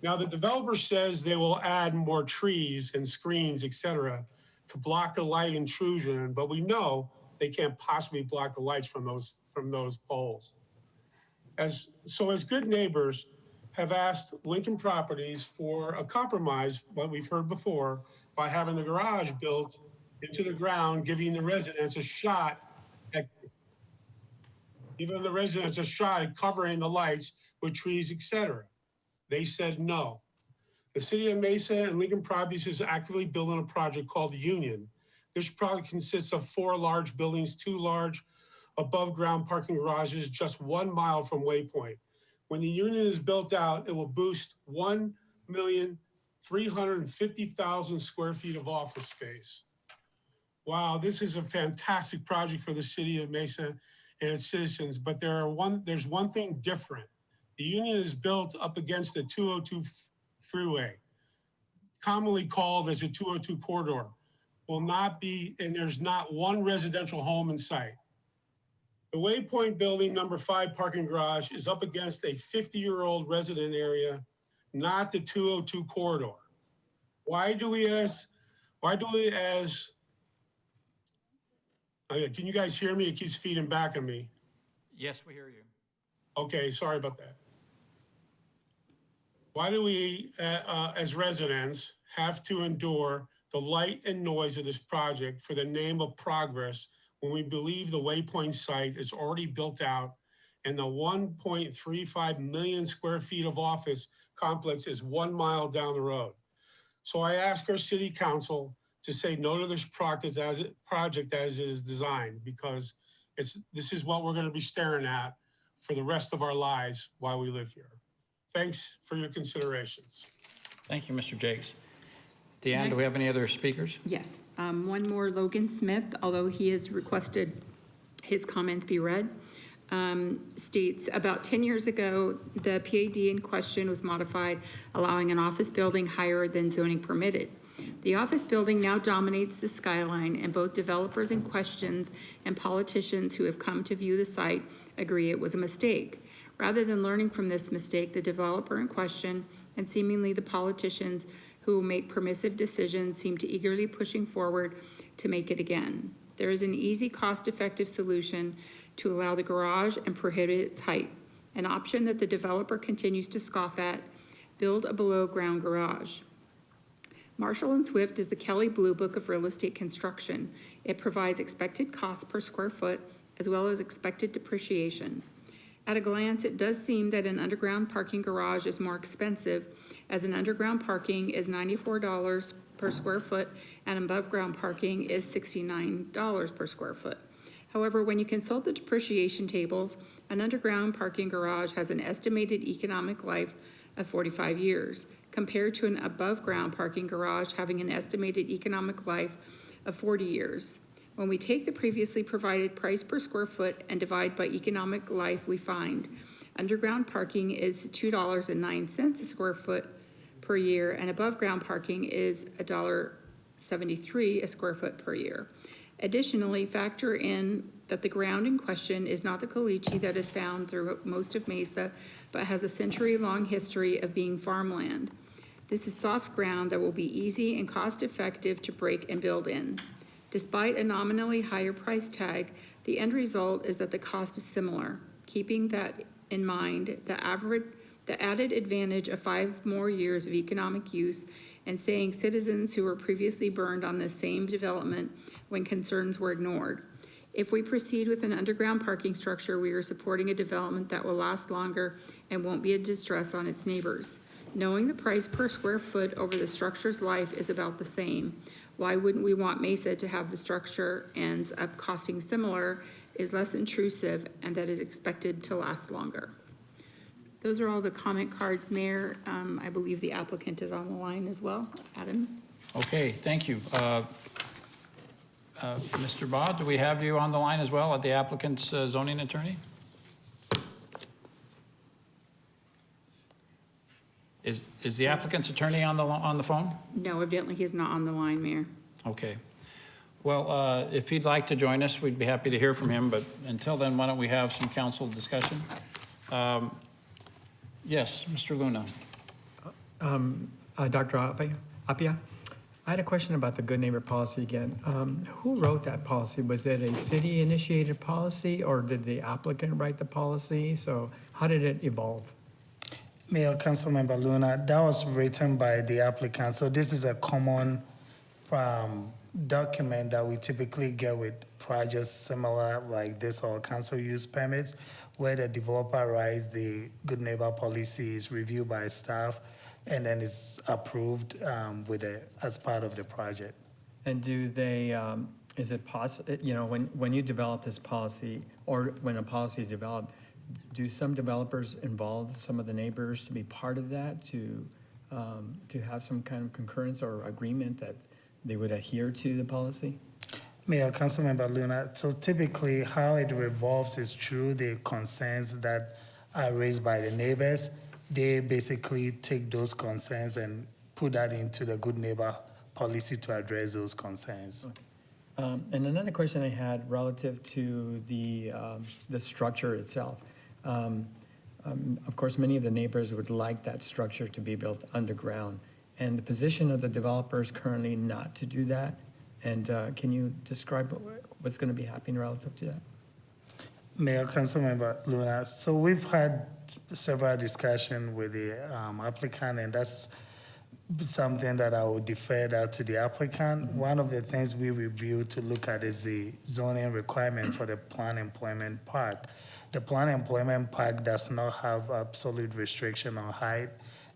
Now, the developer says they will add more trees and screens, et cetera, to block the light intrusion, but we know they can't possibly block the lights from those poles. As good neighbors have asked Lincoln Properties for a compromise, what we've heard before, by having the garage built into the ground, giving the residents a shot at covering the lights with trees, et cetera. They said no. The city of Mesa and Lincoln Properties is actively building a project called Union. This project consists of 4 large buildings, 2 large above ground parking garages just 1 mile from Waypoint. When the Union is built out, it will boost 1,350,000 square feet of office space. Wow, this is a fantastic project for the city of Mesa and its citizens, but there's one thing different. The union is built up against the 202 freeway, commonly called as a 202 corridor. Will not be, and there's not one residential home in sight. The Waypoint Building number 5 parking garage is up against a 50-year-old resident area, not the 202 corridor. Why do we as, can you guys hear me? It keeps feeding back on me. Yes, we hear you. Okay, sorry about that. Why do we, as residents, have to endure the light and noise of this project for the name of progress when we believe the Waypoint site is already built out and the 1.35 million square feet of office complex is 1 mile down the road? So I ask our city council to say no to this project as it is designed, because this is what we're going to be staring at for the rest of our lives while we live here. Thanks for your considerations. Thank you, Mr. Jakes. Deanne, do we have any other speakers? Yes, one more, Logan Smith, although he has requested his comments be read, states about 10 years ago, the PAD in question was modified, allowing an office building higher than zoning permitted. The office building now dominates the skyline, and both developers in questions and politicians who have come to view the site agree it was a mistake. Rather than learning from this mistake, the developer in question and seemingly the politicians who make permissive decisions seem to eagerly pushing forward to make it again. There is an easy, cost-effective solution to allow the garage and prohibit its height, an option that the developer continues to scoff at: build a below-ground garage. Marshall & Swift is the Kelly Blue Book of real estate construction. It provides expected cost per square foot as well as expected depreciation. At a glance, it does seem that an underground parking garage is more expensive, as an underground parking is $94 per square foot and above ground parking is $69 per square foot. However, when you consult the depreciation tables, an underground parking garage has an estimated economic life of 45 years, compared to an above ground parking garage having an estimated economic life of 40 years. When we take the previously provided price per square foot and divide by economic life, we find underground parking is $2.09 a square foot per year, and above ground parking is $1.73 a square foot per year. Additionally, factor in that the ground in question is not the caliche that is found through most of Mesa, but has a century-long history of being farmland. This is soft ground that will be easy and cost-effective to break and build in. Despite a nominally higher price tag, the end result is that the cost is similar. Keeping that in mind, the added advantage of 5 more years of economic use and saying citizens who were previously burned on the same development when concerns were ignored. If we proceed with an underground parking structure, we are supporting a development that will last longer and won't be a distress on its neighbors. Knowing the price per square foot over the structure's life is about the same. Why wouldn't we want Mesa to have the structure ends up costing similar, is less intrusive, and that is expected to last longer? Those are all the comment cards, Mayor. I believe the applicant is on the line as well. Adam? Okay, thank you. Mr. Baugh, do we have you on the line as well, the applicant's zoning attorney? Is the applicant's attorney on the phone? No, evidently he's not on the line, Mayor. Okay. Well, if he'd like to join us, we'd be happy to hear from him, but until then, why don't we have some council discussion? Yes, Mr. Luna. Dr. Apia, I had a question about the good neighbor policy again. Who wrote that policy? Was it a city-initiated policy, or did the applicant write the policy? So how did it evolve? Mayor, Councilmember Luna, that was written by the applicant. So this is a common document that we typically get with projects similar like this or council use permits, where the developer writes the good neighbor policy, is reviewed by staff, and then it's approved as part of the project. And do they, is it possible, when you develop this policy, or when a policy is developed, do some developers involve some of the neighbors to be part of that, to have some kind of concurrence or agreement that they would adhere to the policy? Mayor, Councilmember Luna, so typically how it revolves is through the concerns that are raised by the neighbors. They basically take those concerns and put that into the good neighbor policy to address those concerns. And another question I had relative to the structure itself. Of course, many of the neighbors would like that structure to be built underground. And the position of the developer is currently not to do that. And can you describe what's going to be happening relative to that? Mayor, Councilmember Luna, so we've had several discussions with the applicant, and that's something that I will defer that to the applicant. One of the things we review to look at is the zoning requirement for the planned employment park. The planned employment park does not have absolute restriction on height.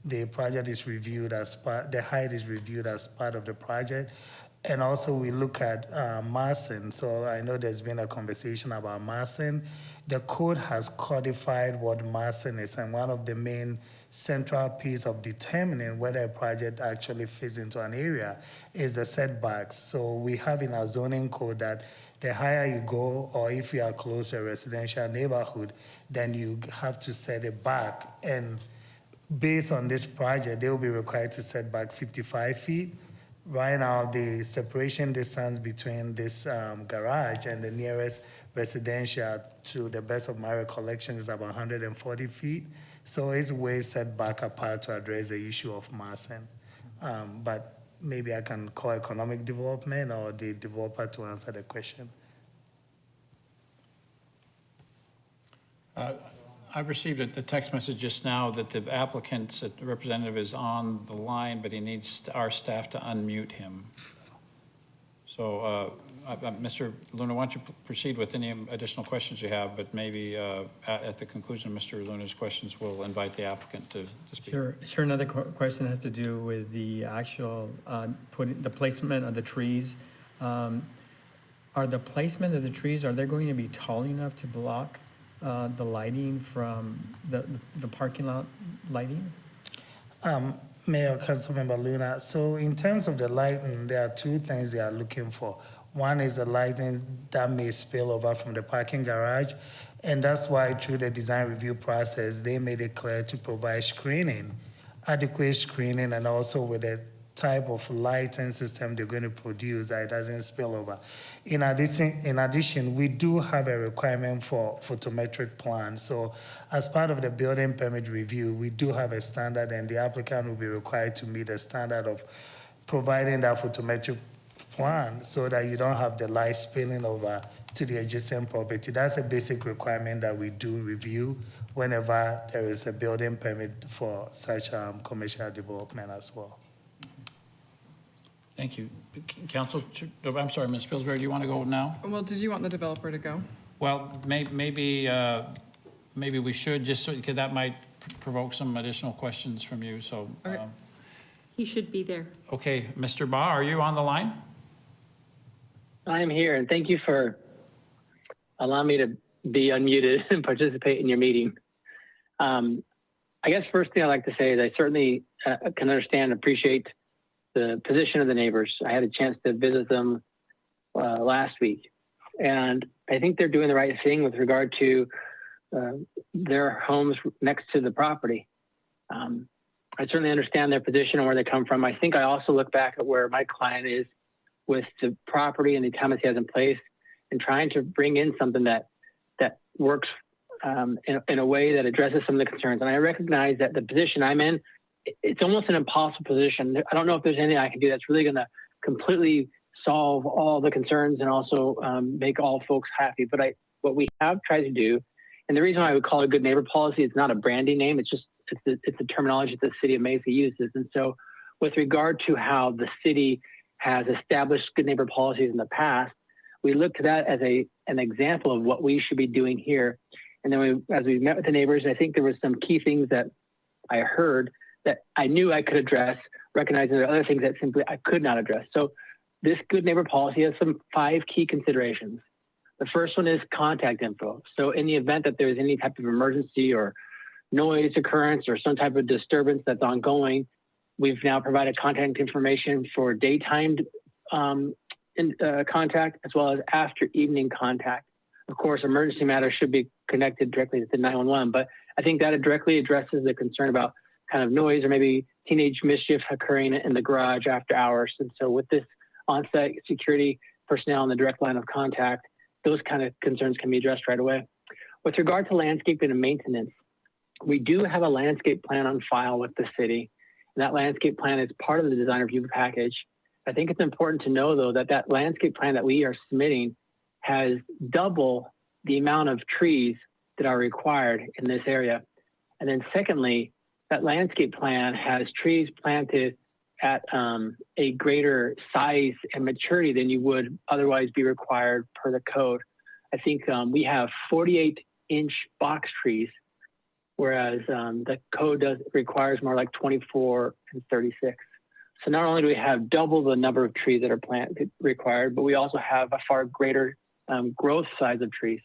The project is reviewed as part, the height is reviewed as part of the project. And also we look at massing. So I know there's been a conversation about massing. The code has codified what massing is, and one of the main central piece of determining whether a project actually fits into an area is the setbacks. So we have in our zoning code that the higher you go, or if you are close to a residential neighborhood, then you have to set it back. And based on this project, they will be required to set back 55 feet. Right now, the separation distance between this garage and the nearest residential, to the best of my recollection, is about 140 feet. So it's way set back apart to address the issue of massing. But maybe I can call economic development or the developer to answer the question. I've received a text message just now that the applicant's representative is on the line, but he needs our staff to unmute him. So, Mr. Luna, why don't you proceed with any additional questions you have, but maybe at the conclusion of Mr. Luna's questions, we'll invite the applicant to speak. Sure. Another question has to do with the actual the placement of the trees. Are the placement of the trees, are they going to be tall enough to block the lighting from the parking lot lighting? Mayor, Councilmember Luna, so in terms of the lighting, there are two things they are looking for. One is the lighting that may spill over from the parking garage, and that's why through the design review process, they made it clear to provide screening, adequate screening, and also with the type of lighting system they're going to produce that it doesn't spill over. In addition, we do have a requirement for photometric plans. So as part of the building permit review, we do have a standard, and the applicant will be required to meet the standard of providing that photometric plan so that you don't have the light spilling over to the adjacent property. That's a basic requirement that we do review whenever there is a building permit for such commercial development as well. Thank you. Council, I'm sorry, Ms. Pillsbury, do you want to go now? Well, did you want the developer to go? Well, maybe we should, just so, because that might provoke some additional questions from you, so. Okay. He should be there. Okay, Mr. Ba, are you on the line? I am here, and thank you for allowing me to be unmuted and participate in your meeting. I guess first thing I'd like to say is I certainly can understand and appreciate the position of the neighbors. I had a chance to visit them last week, and I think they're doing the right thing with regard to their homes next to the property. I certainly understand their position and where they come from. I think I also look back at where my client is with the property and the comments he has in place, and trying to bring in something that works in a way that addresses some of the concerns. And I recognize that the position I'm in, it's almost an impossible position. I don't know if there's anything I can do that's really going to completely solve all the concerns and also make all folks happy. But what we have tried to do, and the reason why I would call it a good neighbor policy, it's not a branding name. It's the terminology that the city of Mesa uses. And so with regard to how the city has established good neighbor policies in the past, we look to that as an example of what we should be doing here. And then as we met with the neighbors, I think there were some key things that I heard that I knew I could address, recognizing there are other things that simply I could not address. So this good neighbor policy has some 5 key considerations. The first one is contact info. So in the event that there's any type of emergency or noise occurrence or some type of disturbance that's ongoing, we've now provided contact information for daytime contact as well as after evening contact. Of course, emergency matters should be connected directly to 911, but I think that it directly addresses the concern about kind of noise or maybe teenage mischief occurring in the garage after hours. And so with this on-site security personnel in the direct line of contact, those kind of concerns can be addressed right away. With regard to landscaping and maintenance, we do have a landscape plan on file with the city. And that landscape plan is part of the design review package. I think it's important to know, though, that that landscape plan that we are submitting has double the amount of trees that are required in this area. And then secondly, that landscape plan has trees planted at a greater size and maturity than you would otherwise be required per the code. I think we have 48-inch box trees, whereas the code requires more like 24 and 36. So not only do we have double the number of trees that are planted required, but we also have a far greater growth size of trees.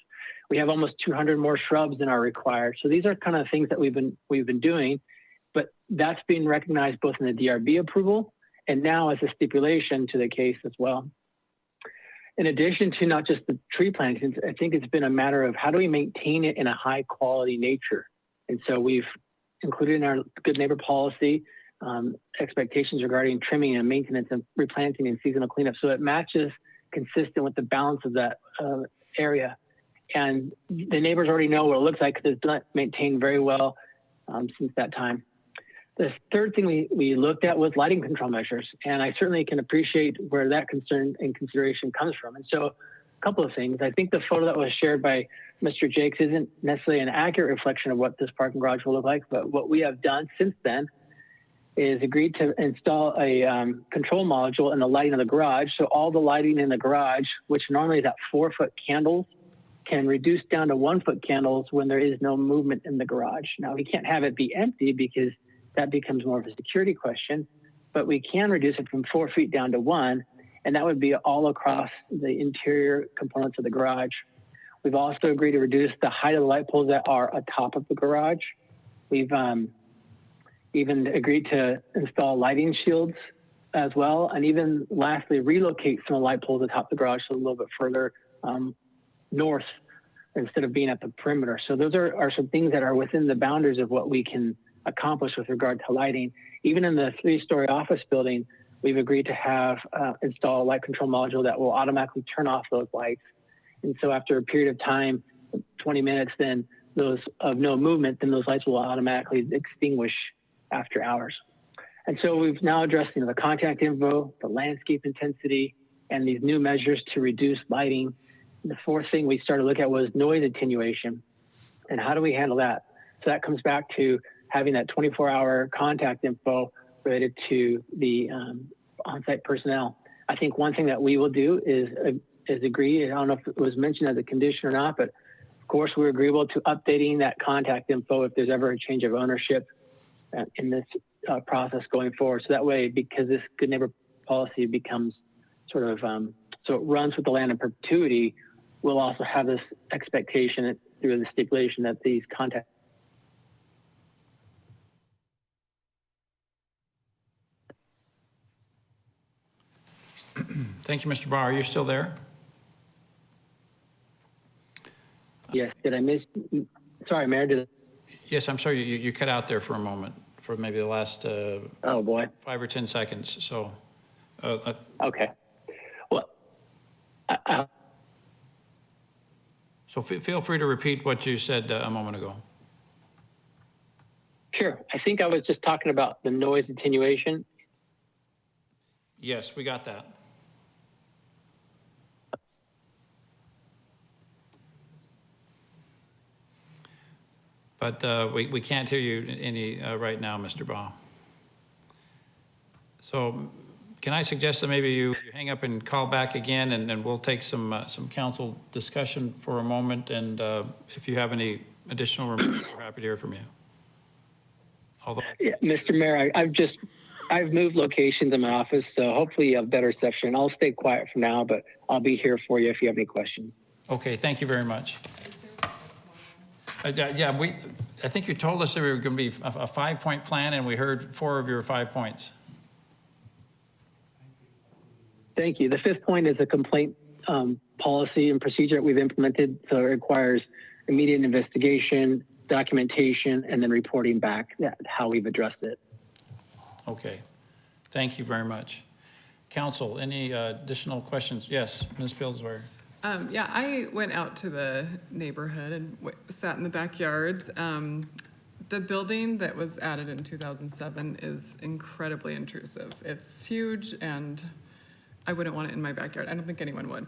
We have almost 200 more shrubs than are required. So these are kind of things that we've been doing, but that's being recognized both in the DRB approval and now as a stipulation to the case as well. In addition to not just the tree plantings, I think it's been a matter of how do we maintain it in a high quality nature. And so we've included in our good neighbor policy expectations regarding trimming and maintenance and replanting and seasonal cleanup. So it matches consistent with the balance of that area. And the neighbors already know what it looks like because it's been maintained very well since that time. The third thing we looked at was lighting control measures. And I certainly can appreciate where that concern and consideration comes from. And so a couple of things. I think the photo that was shared by Mr. Jakes isn't necessarily an accurate reflection of what this parking garage will look like, but what we have done since then is agreed to install a control module in the lighting of the garage. So all the lighting in the garage, which normally is at 4-foot candles, can reduce down to 1-foot candles when there is no movement in the garage. Now, we can't have it be empty because that becomes more of a security question, but we can reduce it from 4 feet down to 1, and that would be all across the interior components of the garage. We've also agreed to reduce the height of the light poles that are atop of the garage. We've even agreed to install lighting shields as well, and even lastly, relocate some of the light poles atop the garage so a little bit further north instead of being at the perimeter. So those are some things that are within the boundaries of what we can accomplish with regard to lighting. Even in the 3-story office building, we've agreed to have install a light control module that will automatically turn off those lights. And so after a period of time, 20 minutes, then those of no movement, then those lights will automatically extinguish after hours. And so we've now addressed the contact info, the landscape intensity, and these new measures to reduce lighting. The fourth thing we started to look at was noise attenuation. And how do we handle that? So that comes back to having that 24-hour contact info related to the on-site personnel. I think one thing that we will do is agree, I don't know if it was mentioned as a condition or not, but of course we're agreeable to updating that contact info if there's ever a change of ownership in this process going forward. So that way, because this good neighbor policy becomes sort of, so it runs with the land in perpetuity, we'll also have this expectation through the stipulation that these contact. Thank you, Mr. Barr. Are you still there? Yes, did I miss? Sorry, Mayor, Yes, I'm sorry, you cut out there for a moment, for maybe the last oh boy, 5 or 10 seconds. So, okay. Well, so feel free to repeat what you said a moment ago. Sure. I think I was just talking about the noise attenuation. Yes, we got that. But we can't hear you any right now, Mr. Baugh. So can I suggest that maybe you hang up and call back again, and we'll take some council discussion for a moment, and if you have any additional remarks, we're happy to hear from you. Although, yeah, Mr. Mayor, I've moved locations in my office, so hopefully you have better reception. I'll stay quiet for now, but I'll be here for you if you have any questions. Okay, thank you very much. Yeah, I think you told us there were going to be a 5-point plan, and we heard 4 of your 5 points. Thank you. The fifth point is a complaint policy and procedure that we've implemented. So it requires immediate investigation, documentation, and then reporting back how we've addressed it. Okay, thank you very much. Council, any additional questions? Yes, Ms. Pillsbury. Yeah, I went out to the neighborhood and sat in the backyards. The building that was added in 2007 is incredibly intrusive. It's huge, and I wouldn't want it in my backyard. I don't think anyone would.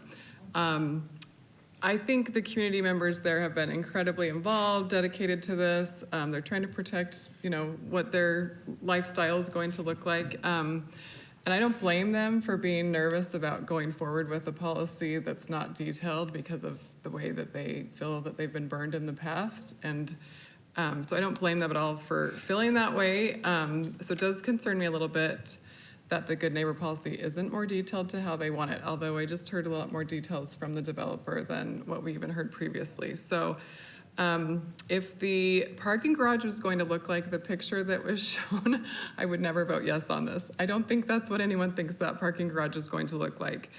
I think the community members there have been incredibly involved, dedicated to this. They're trying to protect, what their lifestyle is going to look like. And I don't blame them for being nervous about going forward with a policy that's not detailed because of the way that they feel that they've been burned in the past. And so I don't blame them at all for feeling that way. So it does concern me a little bit that the good neighbor policy isn't more detailed to how they want it, although I just heard a lot more details from the developer than what we even heard previously. So if the parking garage was going to look like the picture that was shown, I would never vote yes on this. I don't think that's what anyone thinks that parking garage is going to look like,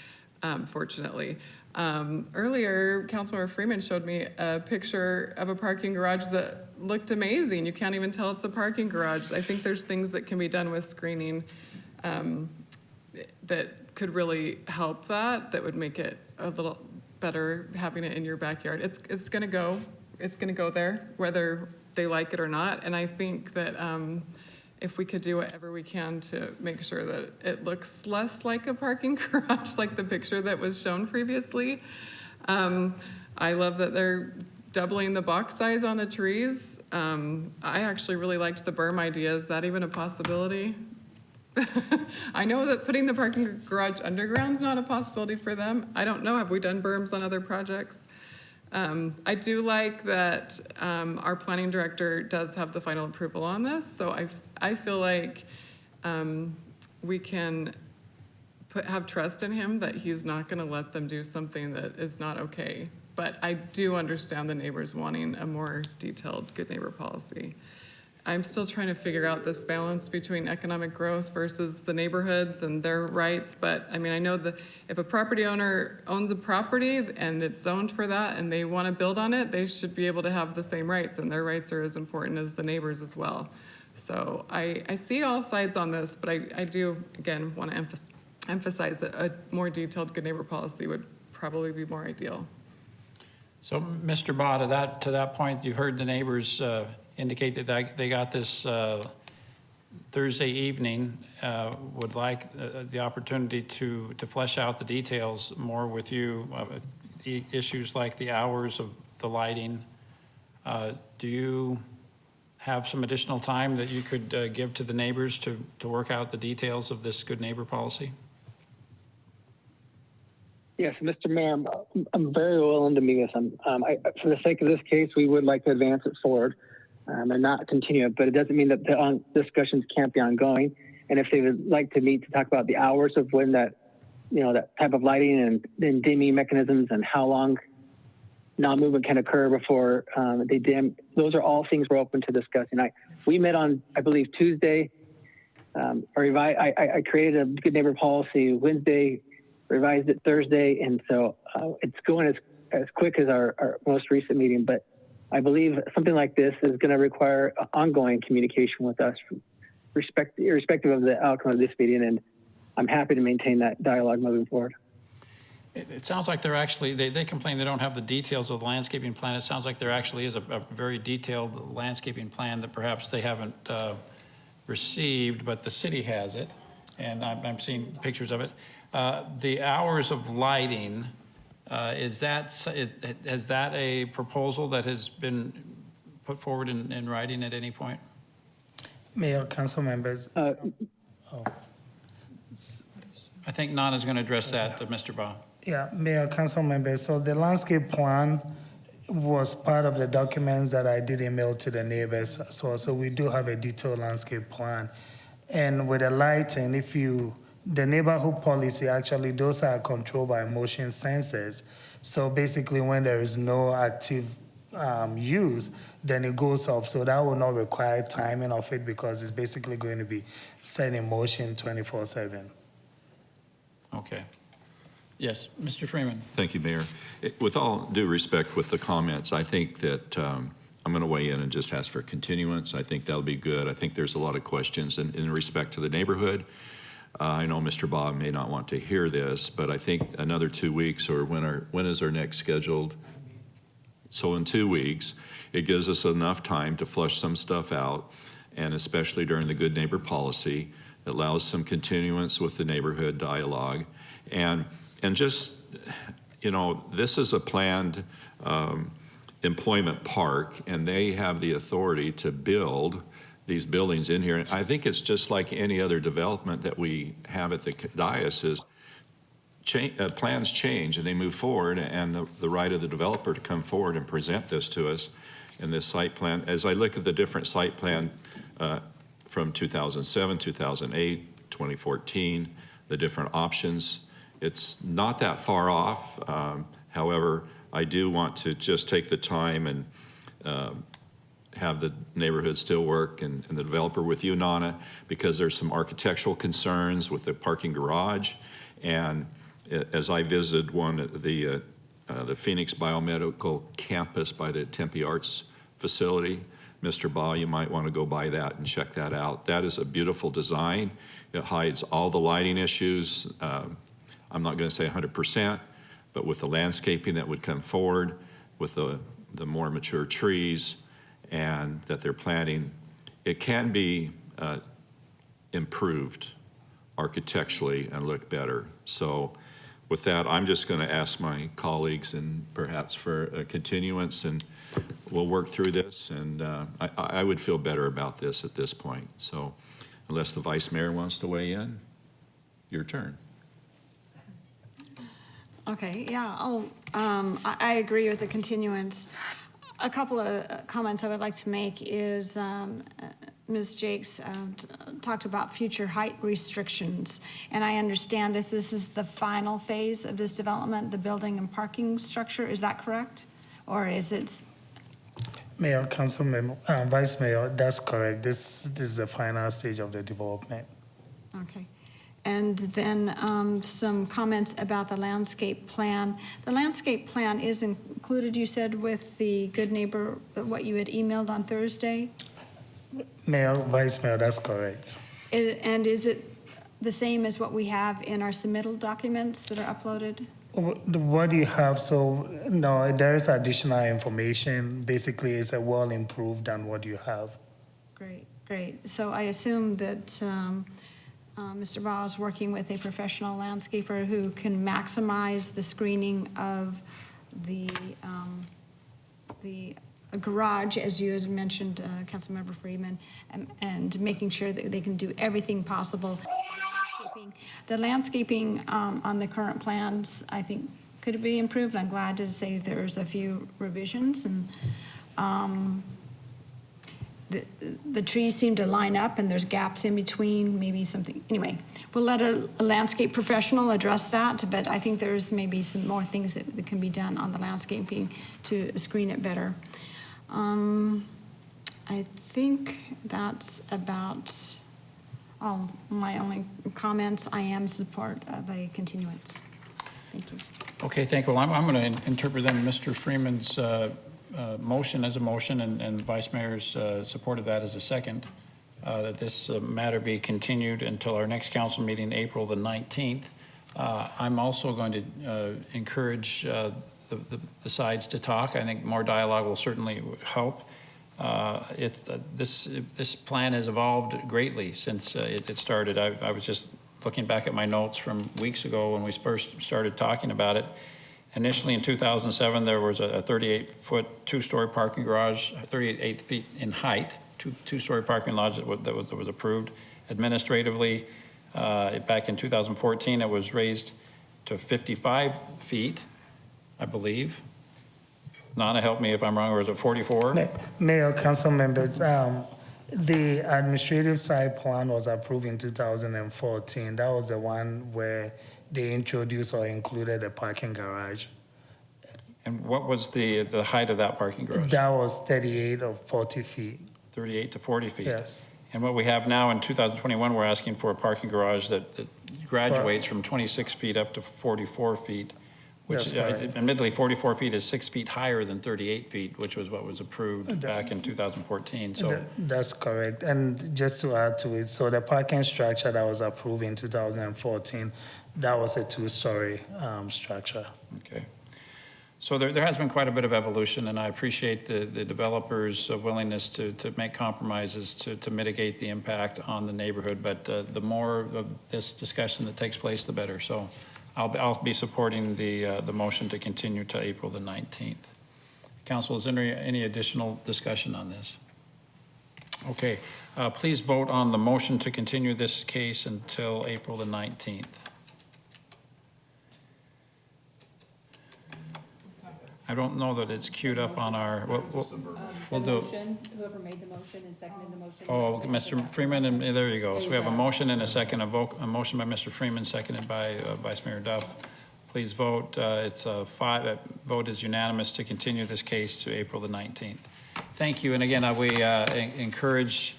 fortunately. Earlier, Councilmember Freeman showed me a picture of a parking garage that looked amazing. You can't even tell it's a parking garage. I think there's things that can be done with screening that could really help that would make it a little better having it in your backyard. It's gonna go there, whether they like it or not. And I think that if we could do whatever we can to make sure that it looks less like a parking garage, like the picture that was shown previously. I love that they're doubling the box size on the trees. I actually really liked the berm idea. Is that even a possibility? I know that putting the parking garage underground is not a possibility for them. I don't know. Have we done berms on other projects? I do like that our planning director does have the final approval on this. So I feel like we can have trust in him that he's not going to let them do something that is not okay. But I do understand the neighbors wanting a more detailed good neighbor policy. I'm still trying to figure out this balance between economic growth versus the neighborhoods and their rights. But I mean, I know that if a property owner owns a property and it's zoned for that and they want to build on it, they should be able to have the same rights, and their rights are as important as the neighbors as well. So I see all sides on this, but I do, again, want to emphasize that a more detailed good neighbor policy would probably be more ideal. So, Mr. Ba, to that point, you've heard the neighbors indicate that they got this Thursday evening, would like the opportunity to flesh out the details more with you, issues like the hours of the lighting. Do you have some additional time that you could give to the neighbors to work out the details of this good neighbor policy? Yes, Mr. Mayor, I'm very willing to meet with them. For the sake of this case, we would like to advance it forward and not continue it, but it doesn't mean that the discussions can't be ongoing. And if they would like to meet to talk about the hours of when that, that type of lighting and then dimming mechanisms and how long non-movement can occur before they dim, those are all things we're open to discussing. We met on, I believe, Tuesday. I created a good neighbor policy Wednesday, revised it Thursday, and so it's going as quick as our most recent meeting. But I believe something like this is going to require ongoing communication with us, irrespective of the outcome of this meeting, and I'm happy to maintain that dialogue moving forward. It sounds like they're actually, they complain they don't have the details of the landscaping plan. It sounds like there actually is a very detailed landscaping plan that perhaps they haven't received, but the city has it, and I'm seeing pictures of it. The hours of lighting, is that a proposal that has been put forward in writing at any point? Mayor, council members. I think Nana's going to address that to Mr. Ba. Yeah, Mayor, council members. So the landscape plan was part of the documents that I did email to the neighbors. So we do have a detailed landscape plan. And with the lighting, the neighborhood policy, actually, those are controlled by motion sensors. So basically, when there is no active use, then it goes off. So that will not require timing of it because it's basically going to be set in motion 24/7. Okay. Yes, Mr. Freeman. Thank you, Mayor. With all due respect with the comments, I think that I'm going to weigh in and just ask for continuance. I think that'll be good. I think there's a lot of questions in respect to the neighborhood. I know Mr. Bob may not want to hear this, but I think another 2 weeks, or when is our next scheduled? So in 2 weeks, it gives us enough time to flush some stuff out, and especially during the good neighbor policy, it allows some continuance with the neighborhood dialogue. And just, you know, this is a planned employment park, and they have the authority to build these buildings in here. And I think it's just like any other development that we have at the diocese. Plans change and they move forward, and the right of the developer to come forward and present this to us in this site plan. As I look at the different site plan from 2007, 2008, 2014, the different options, it's not that far off. However, I do want to just take the time and have the neighborhood still work and the developer with you, Nana, because there's some architectural concerns with the parking garage. And as I visited the Phoenix Biomedical Campus by the Tempe Arts Facility, Mr. Ba, you might want to go by that and check that out. That is a beautiful design. It hides all the lighting issues. I'm not going to say 100%, but with the landscaping that would come forward, with the more mature trees, and that they're planting, it can be improved architecturally and look better. So with that, I'm just going to ask my colleagues and perhaps for a continuance, and we'll work through this, and I would feel better about this at this point. So unless the Vice Mayor wants to weigh in, your turn. Okay, yeah, I agree with the continuance. A couple of comments I would like to make is Ms. Jakes talked about future height restrictions, and I understand that this is the final phase of this development, the building and parking structure. Is that correct? Or is it? Mayor, Councilmember, Vice Mayor, that's correct. This is the final stage of the development. Okay. And then some comments about the landscape plan. The landscape plan is included, you said, with the Good Neighbor, what you had emailed on Thursday? Mayor, Vice Mayor, that's correct. And is it the same as what we have in our submittal documents that are uploaded? What do you have? So, no, there is additional information. Basically, it's a well improved than what you have. Great, great. So I assume that Mr. Baugh is working with a professional landscaper who can maximize the screening of the garage, as you had mentioned, Councilmember Freeman, and making sure that they can do everything possible. The landscaping on the current plans, I think, could be improved. I'm glad to say there's a few revisions, and the trees seem to line up, and there's gaps in between, maybe something. Anyway, we'll let a landscape professional address that, but I think there's maybe some more things that can be done on the landscaping to screen it better. I think that's about all my only comments. I am in support of a continuance. Thank you. Okay, thank you. Well, I'm going to interpret then Mr. Freeman's motion as a motion, and Vice Mayor's support of that as a second, that this matter be continued until our next council meeting, April the 19th. I'm also going to encourage the sides to talk. I think more dialogue will certainly help. This plan has evolved greatly since it started. I was just looking back at my notes from weeks ago when we first started talking about it. Initially in 2007, there was a 38-foot two-story parking garage, 38 feet in height, two-story parking garage that was approved. Administratively, back in 2014, it was raised to 55 feet, I believe. Nana, help me if I'm wrong, or is it 44? Mayor, council members, the administrative site plan was approved in 2014. That was the one where they introduced or included a parking garage. And what was the height of that parking garage? That was 38 or 40 feet. 38 to 40 feet. Yes. And what we have now in 2021, we're asking for a parking garage that graduates from 26 feet up to 44 feet, which That's correct. admittedly 44 feet is 6 feet higher than 38 feet, which was what was approved back in 2014. So That's correct. And just to add to it, so the parking structure that was approved in 2014, that was a two-story structure. okay. So there has been quite a bit of evolution, and I appreciate the developers' willingness to make compromises to mitigate the impact on the neighborhood. But the more of this discussion that takes place, the better. So I'll be supporting the motion to continue to April the 19th. Council, is there any additional discussion on this? Okay, please vote on the motion to continue this case until April the 19th. I don't know that it's queued up on our, we'll do. Whoever made the motion and seconded the motion. Oh, Mr. Freeman, and there you go. So we have a motion and a second, a motion by Mr. Freeman, seconded by Vice Mayor Duff. Please vote. It's vote is unanimous to continue this case to April the 19th. Thank you. And again, we encourage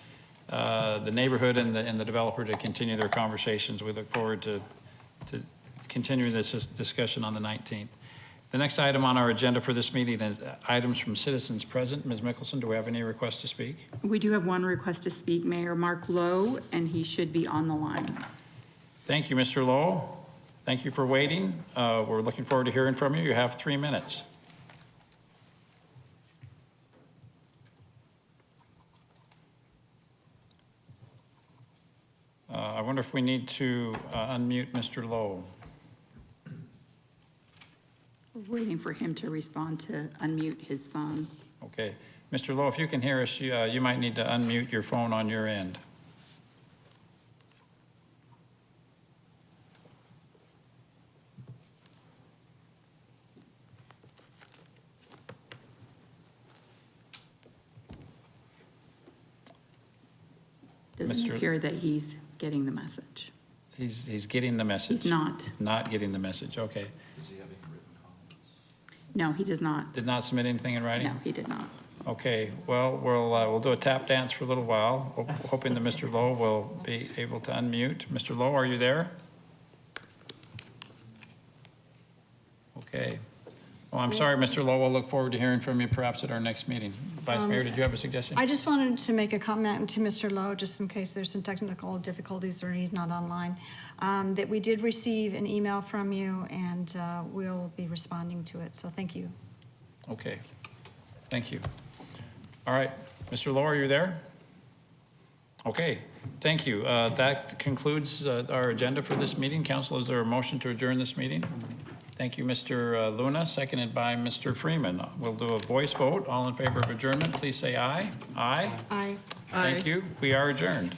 the neighborhood and the developer to continue their conversations. We look forward to continuing this discussion on the 19th. The next item on our agenda for this meeting is items from citizens present. Ms. Mickelson, do we have any requests to speak? We do have one request to speak, Mayor Mark Lowe, and he should be on the line. Thank you, Mr. Lowe. Thank you for waiting. We're looking forward to hearing from you. You have 3 minutes. I wonder if we need to unmute Mr. Lowe. We're waiting for him to respond to unmute his phone. Okay. Mr. Lowe, if you can hear us, you might need to unmute your phone on your end. Doesn't appear that he's getting the message. He's getting the message. He's not. Not getting the message. Okay. Does he have any written comments? No, he does not. Did not submit anything in writing? No, he did not. Okay, well, we'll do a tap dance for a little while, hoping that Mr. Lowe will be able to unmute. Mr. Lowe, are you there? Okay. Well, I'm sorry, Mr. Lowe. We'll look forward to hearing from you perhaps at our next meeting. Vice Mayor, did you have a suggestion? I just wanted to make a comment to Mr. Lowe, just in case there's some technical difficulties or he's not online, that we did receive an email from you and we'll be responding to it. So thank you. Okay, thank you. All right, Mr. Lowe, are you there? Okay, thank you. That concludes our agenda for this meeting. Council, is there a motion to adjourn this meeting? Thank you, Mr. Luna, seconded by Mr. Freeman. We'll do a voice vote. All in favor of adjournment, please say aye. Aye. Aye. Thank you. We are adjourned.